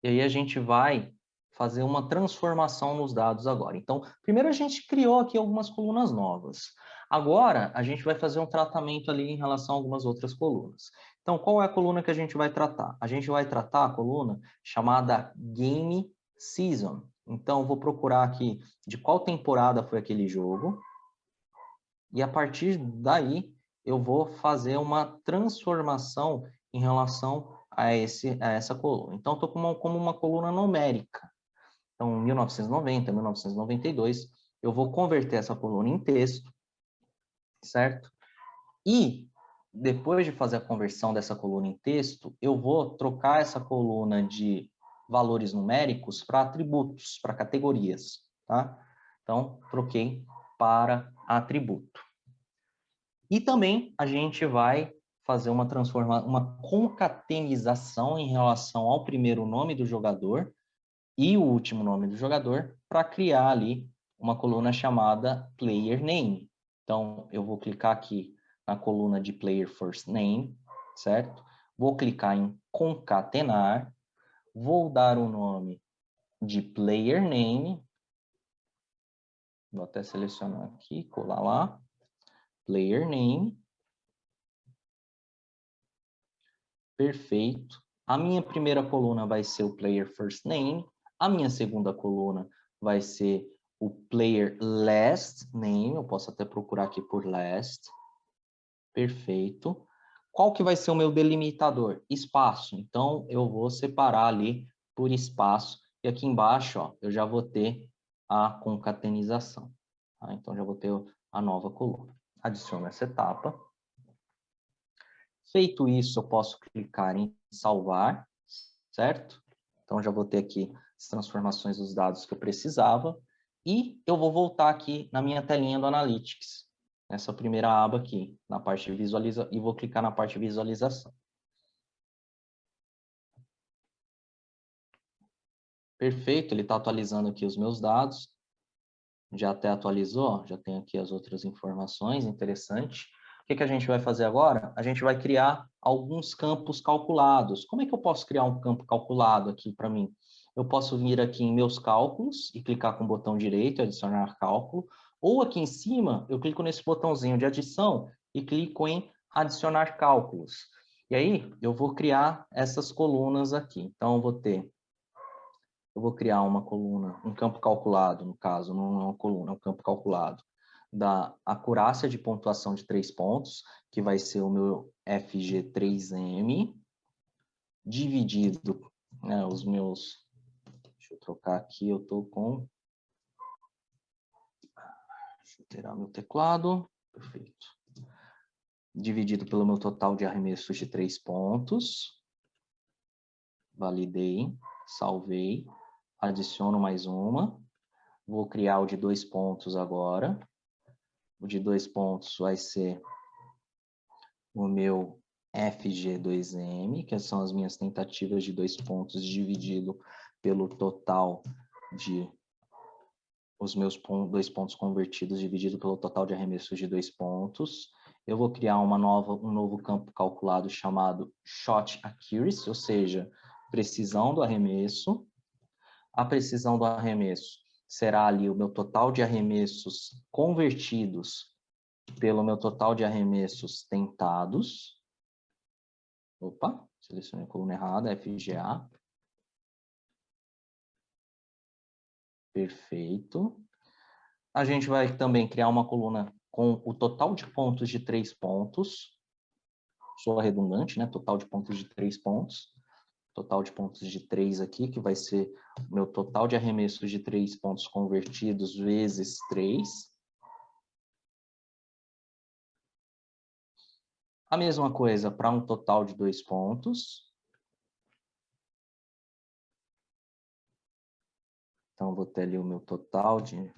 E aí a gente vai fazer uma transformação nos dados agora. Então, primeiro a gente criou aqui algumas colunas novas. Agora, a gente vai fazer um tratamento ali em relação a algumas outras colunas. Então, qual é a coluna que a gente vai tratar? A gente vai tratar a coluna chamada Game Season. Então, vou procurar aqui de qual temporada foi aquele jogo. E a partir daí, eu vou fazer uma transformação em relação a essa coluna. Então, estou como uma coluna numérica. Então, 1990, 1992, eu vou converter essa coluna em texto, certo? E, depois de fazer a conversão dessa coluna em texto, eu vou trocar essa coluna de valores numéricos para atributos, para categorias, tá? Então, troquei para atributo. E também a gente vai fazer uma concatenização em relação ao primeiro nome do jogador e o último nome do jogador para criar ali uma coluna chamada Player Name. Então, eu vou clicar aqui na coluna de Player First Name, certo? Vou clicar em concatenar, vou dar o nome de Player Name, vou até selecionar aqui, colar lá, Player Name, perfeito. A minha primeira coluna vai ser o Player First Name, a minha segunda coluna vai ser o Player Last Name, eu posso até procurar aqui por Last, perfeito. Qual que vai ser o meu delimitador? Espaço, então eu vou separar ali por espaço, e aqui embaixo, ó, eu já vou ter a concatenização, tá? Então já vou ter a nova coluna. Adiciono essa etapa. Feito isso, eu posso clicar em salvar, certo? Então, já vou ter aqui as transformações dos dados que eu precisava. E eu vou voltar aqui na minha telinha do Analytics, nessa primeira aba aqui, na parte de visualização, e vou clicar na parte de visualização. Perfeito, ele está atualizando aqui os meus dados. Já até atualizou, já tem aqui as outras informações, interessante. O que a gente vai fazer agora? A gente vai criar alguns campos calculados. Como é que eu posso criar um campo calculado aqui para mim? Eu posso vir aqui em meus cálculos e clicar com o botão direito, adicionar cálculo, ou aqui em cima, eu clico nesse botãozinho de adição e clico em adicionar cálculos. E aí, eu vou criar essas colunas aqui. Então, eu vou criar uma coluna, um campo calculado, no caso, não é uma coluna, é um campo calculado, da acurácia de pontuação de 3 pontos, que vai ser o meu FG3M, dividido, né, os meus... Deixa eu trocar aqui, eu estou com... Deixa eu tirar meu teclado, perfeito. Dividido pelo meu total de arremessos de 3 pontos. Validei, salvei, adiciono mais uma. Vou criar o de 2 pontos agora. O de 2 pontos vai ser o meu FG2M, que são as minhas tentativas de 2 pontos dividido pelo total de os meus 2 pontos convertidos dividido pelo total de arremessos de 2 pontos. Eu vou criar um novo campo calculado chamado Shot Accuracy, ou seja, precisão do arremesso. A precisão do arremesso será ali o meu total de arremessos convertidos pelo meu total de arremessos tentados. Opa, selecionei a coluna errada, FGA. Perfeito. A gente vai também criar uma coluna com o total de pontos de 3 pontos. Sou redundante, né? Total de pontos de 3 pontos. Total de pontos de 3 aqui, que vai ser o meu total de arremessos de 3 pontos convertidos vezes 3. A mesma coisa para um total de 2 pontos. Então, vou ter ali o meu total de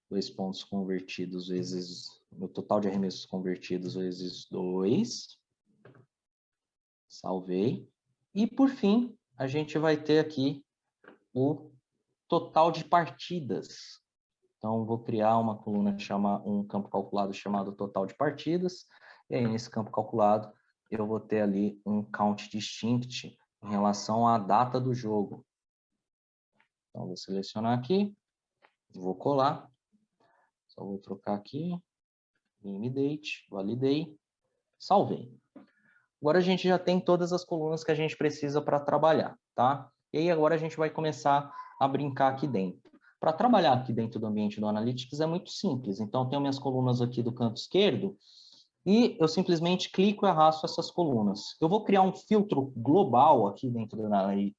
2 pontos convertidos vezes... meu total de arremessos convertidos vezes 2. Salvei. E, por fim, a gente vai ter aqui o total de partidas. Então, vou criar uma coluna, um campo calculado chamado total de partidas. E aí, nesse campo calculado, eu vou ter ali um count distinct em relação à data do jogo. Então, vou selecionar aqui, vou colar. Só vou trocar aqui, name date, validei, salvei. Agora a gente já tem todas as colunas que a gente precisa para trabalhar, tá? E aí agora a gente vai começar a brincar aqui dentro. Para trabalhar aqui dentro do ambiente do Analytics é muito simples. Então, eu tenho minhas colunas aqui do canto esquerdo e eu simplesmente clico e arrasto essas colunas. Eu vou criar um filtro global aqui dentro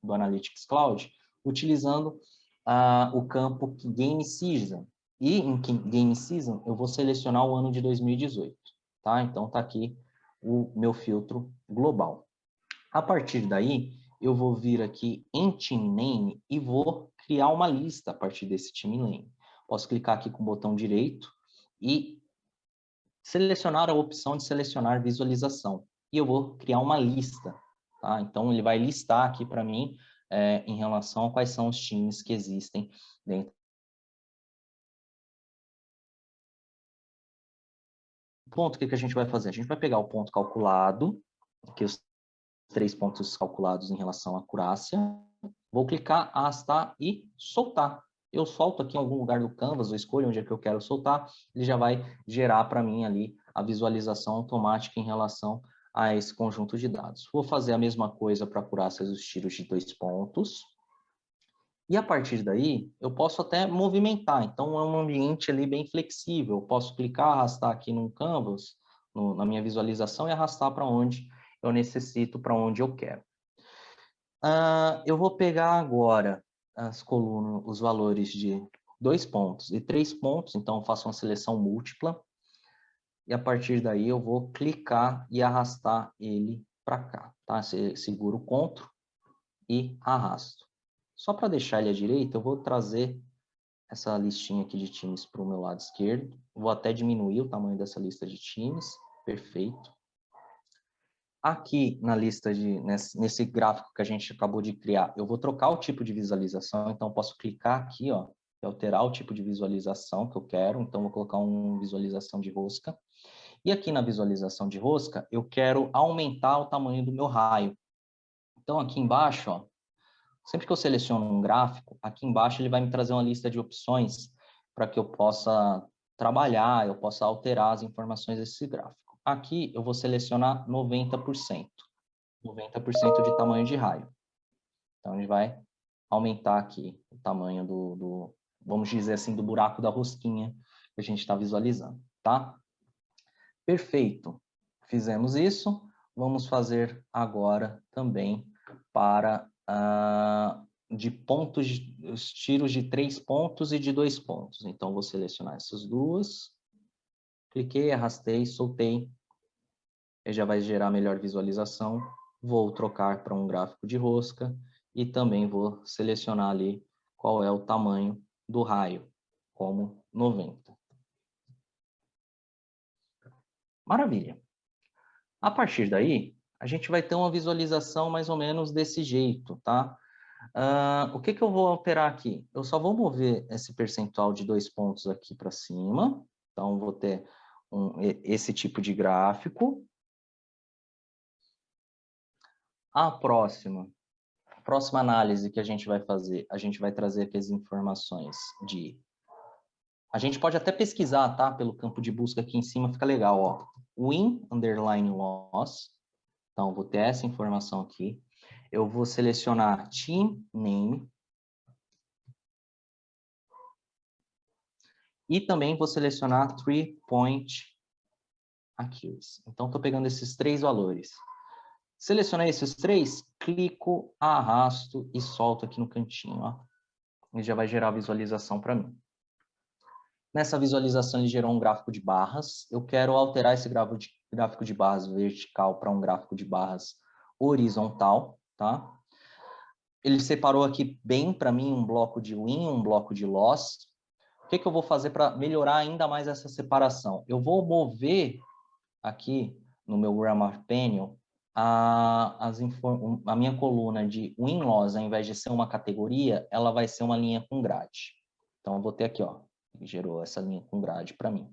do Analytics Cloud, utilizando o campo Game Season. E em Game Season, eu vou selecionar o ano de 2018, tá? Então, está aqui o meu filtro global. A partir daí, eu vou vir aqui em Team Name e vou criar uma lista a partir desse Team Name. Posso clicar aqui com o botão direito e selecionar a opção de selecionar visualização. E eu vou criar uma lista, tá? Então, ele vai listar aqui para mim em relação a quais são os times que existem dentro. Ponto, o que a gente vai fazer? A gente vai pegar o ponto calculado, que os 3 pontos calculados em relação à acurácia, vou clicar, arrastar e soltar. Eu solto aqui em algum lugar do Canvas, eu escolho onde é que eu quero soltar, ele já vai gerar para mim ali a visualização automática em relação a esse conjunto de dados. Vou fazer a mesma coisa para acurácias dos tiros de 2 pontos. E a partir daí, eu posso até movimentar. Então, é um ambiente ali bem flexível. Eu posso clicar, arrastar aqui no Canvas, na minha visualização, e arrastar para onde eu necessito, para onde eu quero. Eu vou pegar agora as colunas, os valores de 2 pontos e 3 pontos. Então, eu faço uma seleção múltipla. E a partir daí, eu vou clicar e arrastar ele para cá. Tá? Seguro o CTRL e arrasto. Só para deixar ele à direita, eu vou trazer essa listinha aqui de times para o meu lado esquerdo. Vou até diminuir o tamanho dessa lista de times. Perfeito. Aqui na lista nesse gráfico que a gente acabou de criar, eu vou trocar o tipo de visualização. Então, eu posso clicar aqui, ó, e alterar o tipo de visualização que eu quero. Então, vou colocar uma visualização de rosca. E aqui na visualização de rosca, eu quero aumentar o tamanho do meu raio. Então, aqui embaixo, ó, sempre que eu seleciono um gráfico, aqui embaixo ele vai me trazer uma lista de opções para que eu possa trabalhar, eu possa alterar as informações desse gráfico. Aqui eu vou selecionar 90%. 90% de tamanho de raio. Então, a gente vai aumentar aqui o tamanho vamos dizer assim, do buraco da rosquinha que a gente está visualizando, tá? Perfeito. Fizemos isso. Vamos fazer agora também para os tiros de 3 pontos e de 2 pontos. Então, vou selecionar essas duas. Cliquei, arrastei, soltei. Ele já vai gerar melhor visualização. Vou trocar para um gráfico de rosca e também vou selecionar ali qual é o tamanho do raio, como 90. Maravilha. A partir daí, a gente vai ter uma visualização mais ou menos desse jeito, tá? O que eu vou alterar aqui? Eu só vou mover esse percentual de 2 pontos aqui para cima. Então, vou ter esse tipo de gráfico. A próxima análise que a gente vai fazer, a gente vai trazer aqui as informações de... A gente pode até pesquisar, tá? Pelo campo de busca aqui em cima, fica legal, ó. Win, underline loss. Então, vou ter essa informação aqui. Eu vou selecionar Team Name. E também vou selecionar 3-point accuracy. Então, estou pegando esses 3 valores. Selecionei esses 3, clico, arrasto e solto aqui no cantinho, ó. E já vai gerar a visualização para mim. Nessa visualização, ele gerou um gráfico de barras. Eu quero alterar esse gráfico de barras vertical para um gráfico de barras horizontal, tá? Ele separou aqui bem para mim um bloco de win, um bloco de loss. O que eu vou fazer para melhorar ainda mais essa separação? Eu vou mover aqui no meu Grammar Panel a minha coluna de win-loss, ao invés de ser uma categoria, ela vai ser uma linha com grade. Então, eu vou ter aqui, ó, gerou essa linha com grade para mim.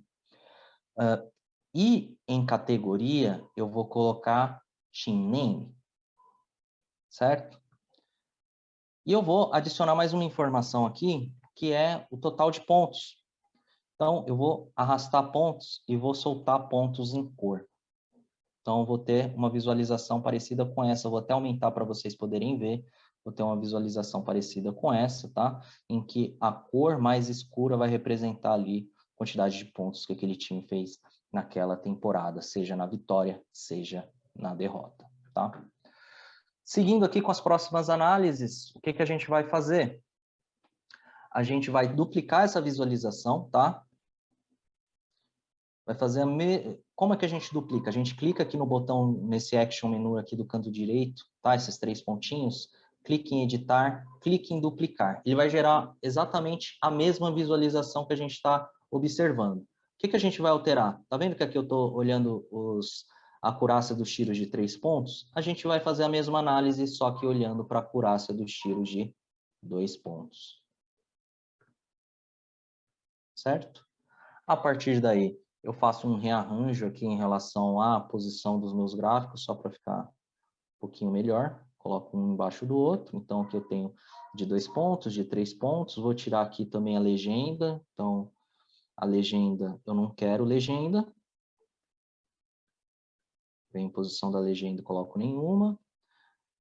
E em categoria, eu vou colocar team name, certo? E eu vou adicionar mais uma informação aqui, que é o total de pontos. Então, eu vou arrastar pontos e vou soltar pontos em cor. Então, eu vou ter uma visualização parecida com essa. Eu vou até aumentar para vocês poderem ver. Vou ter uma visualização parecida com essa, tá? Em que a cor mais escura vai representar ali a quantidade de pontos que aquele time fez naquela temporada, seja na vitória, seja na derrota, tá? Seguindo aqui com as próximas análises, o que a gente vai fazer? A gente vai duplicar essa visualização, tá? Vai fazer Como é que a gente duplica? A gente clica aqui no botão, nesse Action Menu aqui do canto direito, tá? Esses 3 pontinhos. Clique em editar, clique em duplicar. Ele vai gerar exatamente a mesma visualização que a gente está observando. O que a gente vai alterar? Tá vendo que aqui eu estou olhando a acurácia dos tiros de 3 pontos? A gente vai fazer a mesma análise, só que olhando para a acurácia dos tiros de 2 pontos. Certo? A partir daí, eu faço um rearranjo aqui em relação à posição dos meus gráficos, só para ficar um pouquinho melhor. Coloco um embaixo do outro. Então, aqui eu tenho de 2 pontos, de 3 pontos. Vou tirar aqui também a legenda. Então, a legenda, eu não quero legenda. Em posição da legenda, eu coloco nenhuma.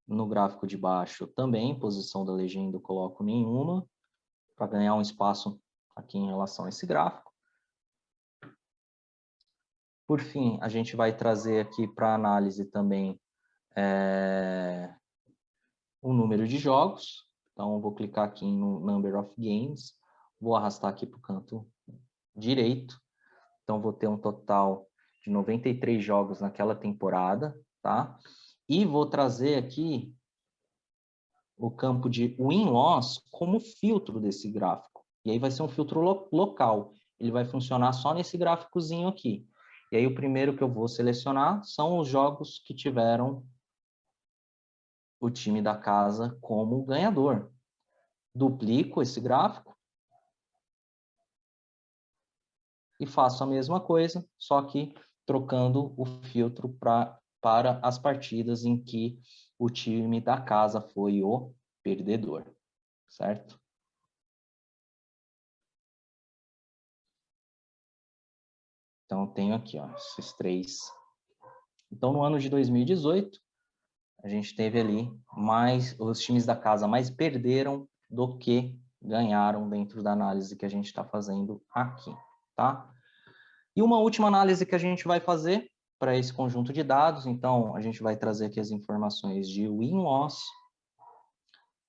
No gráfico de baixo, também, posição da legenda, eu coloco nenhuma. Para ganhar um espaço aqui em relação a esse gráfico. Por fim, a gente vai trazer aqui para análise também o número de jogos. Então, eu vou clicar aqui no Number of Games, vou arrastar aqui para o canto direito. Então, vou ter um total de 93 jogos naquela temporada, tá? E vou trazer aqui o campo de Win-Loss como filtro desse gráfico. E aí vai ser um filtro local. Ele vai funcionar só nesse gráficozinho aqui. E aí o primeiro que eu vou selecionar são os jogos que tiveram o time da casa como ganhador. Duplico esse gráfico e faço a mesma coisa, só que trocando o filtro para as partidas em que o time da casa foi o perdedor, certo? Então, tenho aqui, ó, esses 3. Então, no ano de 2018, a gente teve ali os times da casa mais perderam do que ganharam dentro da análise que a gente está fazendo aqui, tá? E uma última análise que a gente vai fazer para esse conjunto de dados, então, a gente vai trazer aqui as informações de win-loss,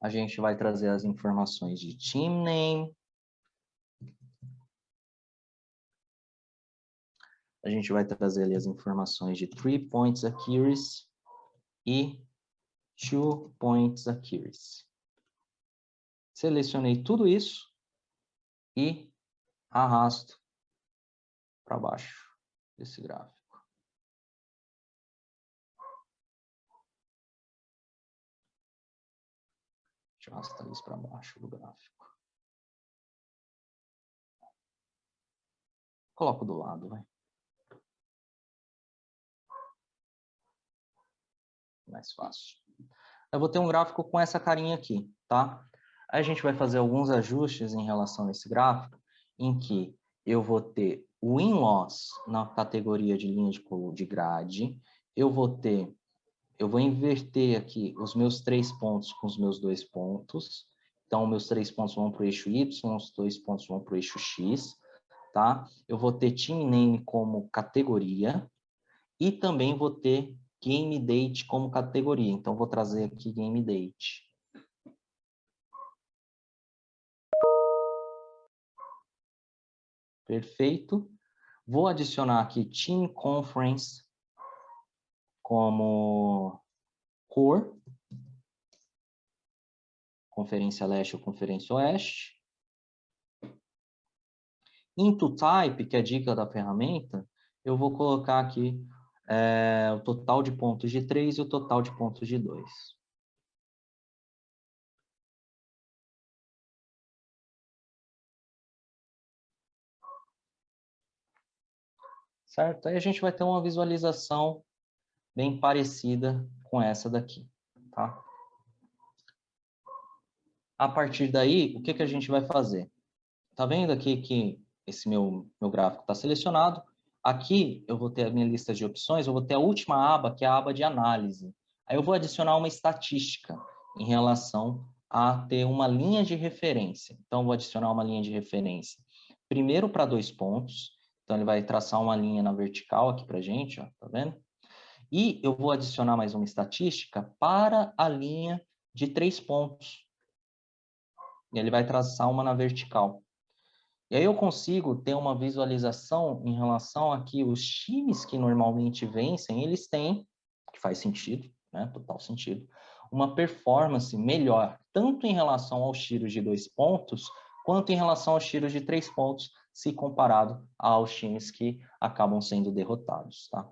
a gente vai trazer as informações de team name, a gente vai trazer ali as informações de 3 points accuracy e 2 points accuracy. Selecionei tudo isso e arrasto para baixo desse gráfico. Deixa eu arrastar isso para baixo do gráfico. Coloco do lado, vai. Mais fácil. Eu vou ter um gráfico com essa carinha aqui, tá? Aí a gente vai fazer alguns ajustes em relação a esse gráfico, em que eu vou ter o win-loss na categoria de linha de grade, eu vou inverter aqui os meus 3 pontos com os meus 2 pontos, então meus 3 pontos vão para o eixo Y, os 2 pontos vão para o eixo X, tá? Eu vou ter Team Name como categoria e também vou ter Game Date como categoria. Então, vou trazer aqui Game Date. Perfeito. Vou adicionar aqui Team Conference como cor. Conferência Leste ou Conferência Oeste. Into Type, que é a dica da ferramenta, eu vou colocar aqui o total de pontos de 3 e o total de pontos de 2. Certo? Aí a gente vai ter uma visualização bem parecida com essa daqui, tá? A partir daí, o que a gente vai fazer? Tá vendo aqui que esse meu gráfico está selecionado? Aqui eu vou ter a minha lista de opções, eu vou ter a última aba, que é a aba de análise. Aí eu vou adicionar uma estatística em relação a ter uma linha de referência. Então, eu vou adicionar uma linha de referência. Primeiro para 2 pontos. Então, ele vai traçar uma linha na vertical aqui para a gente, ó, tá vendo? E eu vou adicionar mais uma estatística para a linha de 3 pontos. E ele vai traçar uma na vertical. E aí eu consigo ter uma visualização em relação a que os times que normalmente vencem, eles têm, que faz sentido, né, total sentido, uma performance melhor, tanto em relação aos tiros de 2 pontos, quanto em relação aos tiros de 3 pontos, se comparado aos times que acabam sendo derrotados, tá?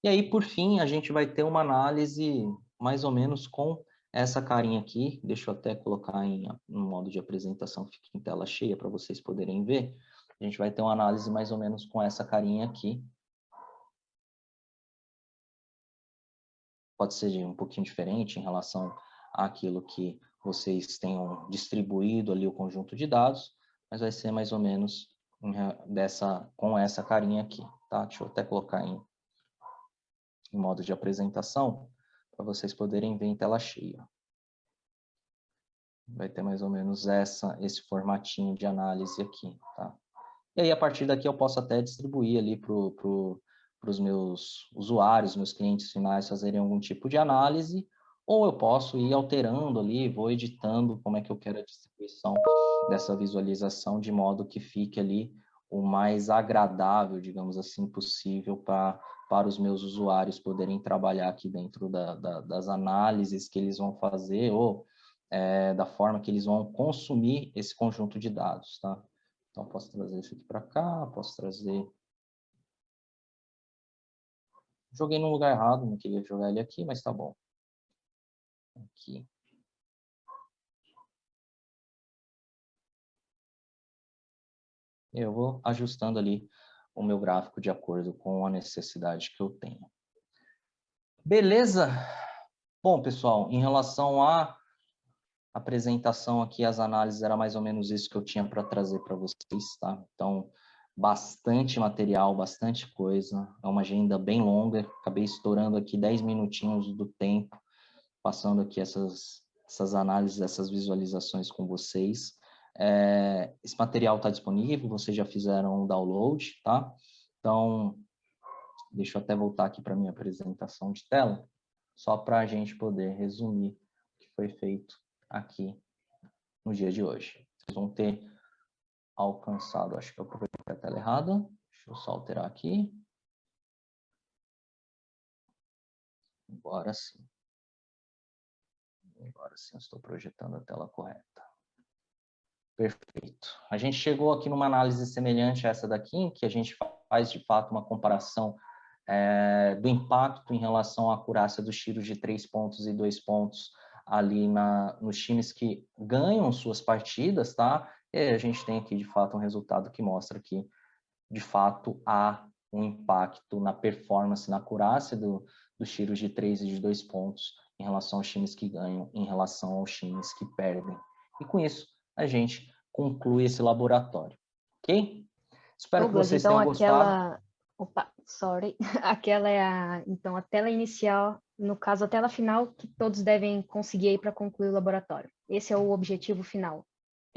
E aí, por fim, a gente vai ter uma análise mais ou menos com essa carinha aqui. Deixa eu até colocar no modo de apresentação, fique em tela cheia para vocês poderem ver. A gente vai ter uma análise mais ou menos com essa carinha aqui. Pode ser um pouquinho diferente em relação àquilo que vocês tenham distribuído ali o conjunto de dados, mas vai ser mais ou menos com essa carinha aqui, tá? Deixa eu até colocar em modo de apresentação, para vocês poderem ver em tela cheia. Vai ter mais ou menos esse formatinho de análise aqui, tá? E aí, a partir daqui, eu posso até distribuir ali para os meus usuários, meus clientes finais, fazerem algum tipo de análise, ou eu posso ir alterando ali, vou editando como é que eu quero a distribuição dessa visualização, de modo que fique ali o mais agradável, digamos assim, possível para os meus usuários poderem trabalhar aqui dentro das análises que eles vão fazer, ou da forma que eles vão consumir esse conjunto de dados, tá? Então, posso trazer isso aqui para cá, posso trazer... Joguei no lugar errado, não queria jogar ele aqui, mas tá bom. Aqui. Eu vou ajustando ali o meu gráfico de acordo com a necessidade que eu tenho. Beleza? Bom, pessoal, em relação à apresentação aqui, as análises, era mais ou menos isso que eu tinha para trazer para vocês, tá? Então, bastante material, bastante coisa. É uma agenda bem longa. Acabei estourando aqui 10 minutinhos do tempo, passando aqui essas análises, essas visualizações com vocês. Esse material está disponível, vocês já fizeram o download, tá? Então, deixa eu até voltar aqui para a minha apresentação de tela, só para a gente poder resumir o que foi feito aqui no dia de hoje. Vocês vão ter alcançado, acho que eu aproveitei a tela errada, deixa eu só alterar aqui. Agora sim. Agora sim, eu estou projetando a tela correta. Perfeito. A gente chegou aqui numa análise semelhante a essa daqui, em que a gente faz, de fato, uma comparação do impacto em relação à acurácia dos tiros de 3 pontos e 2 pontos ali nos times que ganham suas partidas, tá? E aí a gente tem aqui, de fato, um resultado que mostra que, de fato, há um impacto na performance, na acurácia dos tiros de 3 e de 2 pontos em relação aos times que ganham, em relação aos times que perdem. E com isso, a gente conclui esse laboratório, ok? Espero que Douglas, vocês então tenham gostado. aquela... Opa, sorry. Aquela é então, a tela inicial, no caso, a tela final que todos devem conseguir aí para concluir o laboratório. Esse é o objetivo final.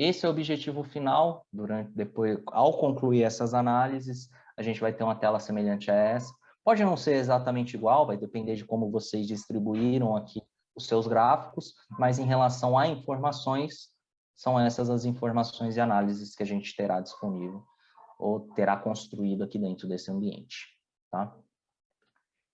esse é o objetivo final. Depois, ao concluir essas análises, a gente vai ter uma tela semelhante a essa. Pode não ser exatamente igual, vai depender de como vocês distribuíram aqui os seus gráficos, mas em relação a informações, são essas as informações e análises que a gente terá disponível ou terá construído aqui dentro desse ambiente, tá?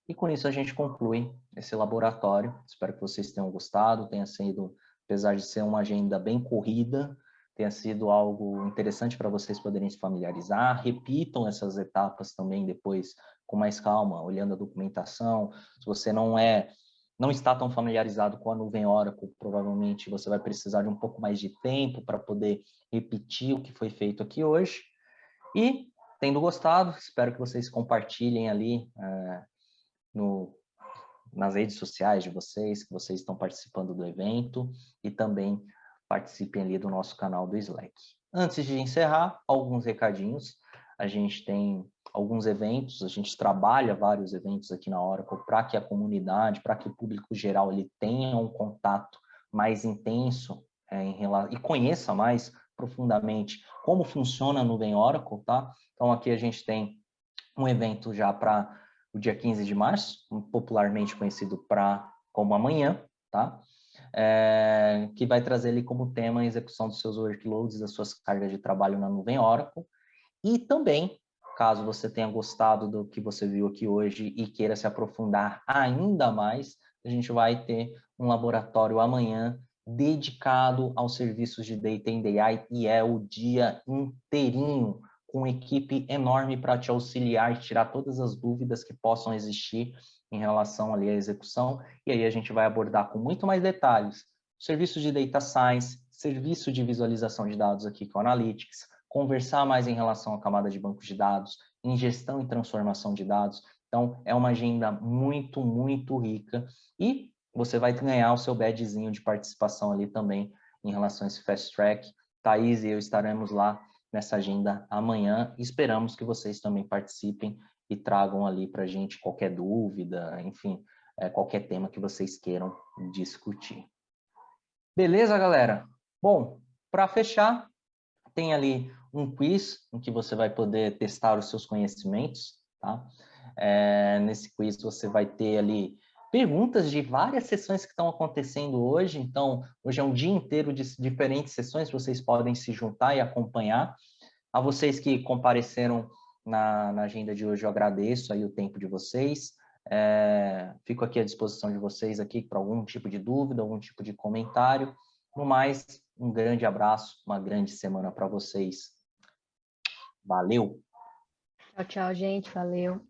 E com isso a gente conclui esse laboratório. Espero que vocês tenham gostado, tenha sido, apesar de ser uma agenda bem corrida, tenha sido algo interessante para vocês poderem se familiarizar. Repitam essas etapas também depois com mais calma, olhando a documentação. Se você não está tão familiarizado com a nuvem Oracle, provavelmente você vai precisar de um pouco mais de tempo para poder repetir o que foi feito aqui hoje. E, tendo gostado, espero que vocês compartilhem ali nas redes sociais de vocês, que vocês estão participando do evento, e também participem ali do nosso canal do Slack. Antes de encerrar, alguns recadinhos. A gente tem alguns eventos, a gente trabalha vários eventos aqui na Oracle para que a comunidade, para que o público geral ele tenha um contato mais intenso e conheça mais profundamente como funciona a nuvem Oracle, tá? Então aqui a gente tem um evento já para o dia 15 de março, popularmente conhecido como amanhã, tá? Que vai trazer ali como tema a execução dos seus workloads, das suas cargas de trabalho na nuvem Oracle. E também, caso você tenha gostado do que você viu aqui hoje e queira se aprofundar ainda mais, a gente vai ter um laboratório amanhã dedicado aos serviços de Data and AI, e é o dia inteirinho, com equipe enorme para te auxiliar e tirar todas as dúvidas que possam existir em relação ali à execução, e aí a gente vai abordar com muito mais detalhes serviços de Data Science, serviço de visualização de dados aqui com Analytics, conversar mais em relação à camada de bancos de dados, ingestão e transformação de dados. Então, é uma agenda muito, muito rica, e você vai ganhar o seu badgezinho de participação ali também em relação a esse Fast Track. Thaís e eu estaremos lá nessa agenda amanhã. Esperamos que vocês também participem e tragam ali para a gente qualquer dúvida, enfim, qualquer tema que vocês queiram discutir. Beleza, galera? Bom, para fechar, tem ali um quiz em que você vai poder testar os seus conhecimentos, tá? Nesse quiz você vai ter ali perguntas de várias sessões que estão acontecendo hoje. Então, hoje é um dia inteiro de diferentes sessões, vocês podem se juntar e acompanhar. A vocês que compareceram na agenda de hoje, eu agradeço aí o tempo de vocês. Fico aqui à disposição de vocês aqui para algum tipo de dúvida, algum tipo de comentário. No mais, um grande abraço, uma grande semana para vocês. Valeu! Tchau, tchau, gente. Valeu.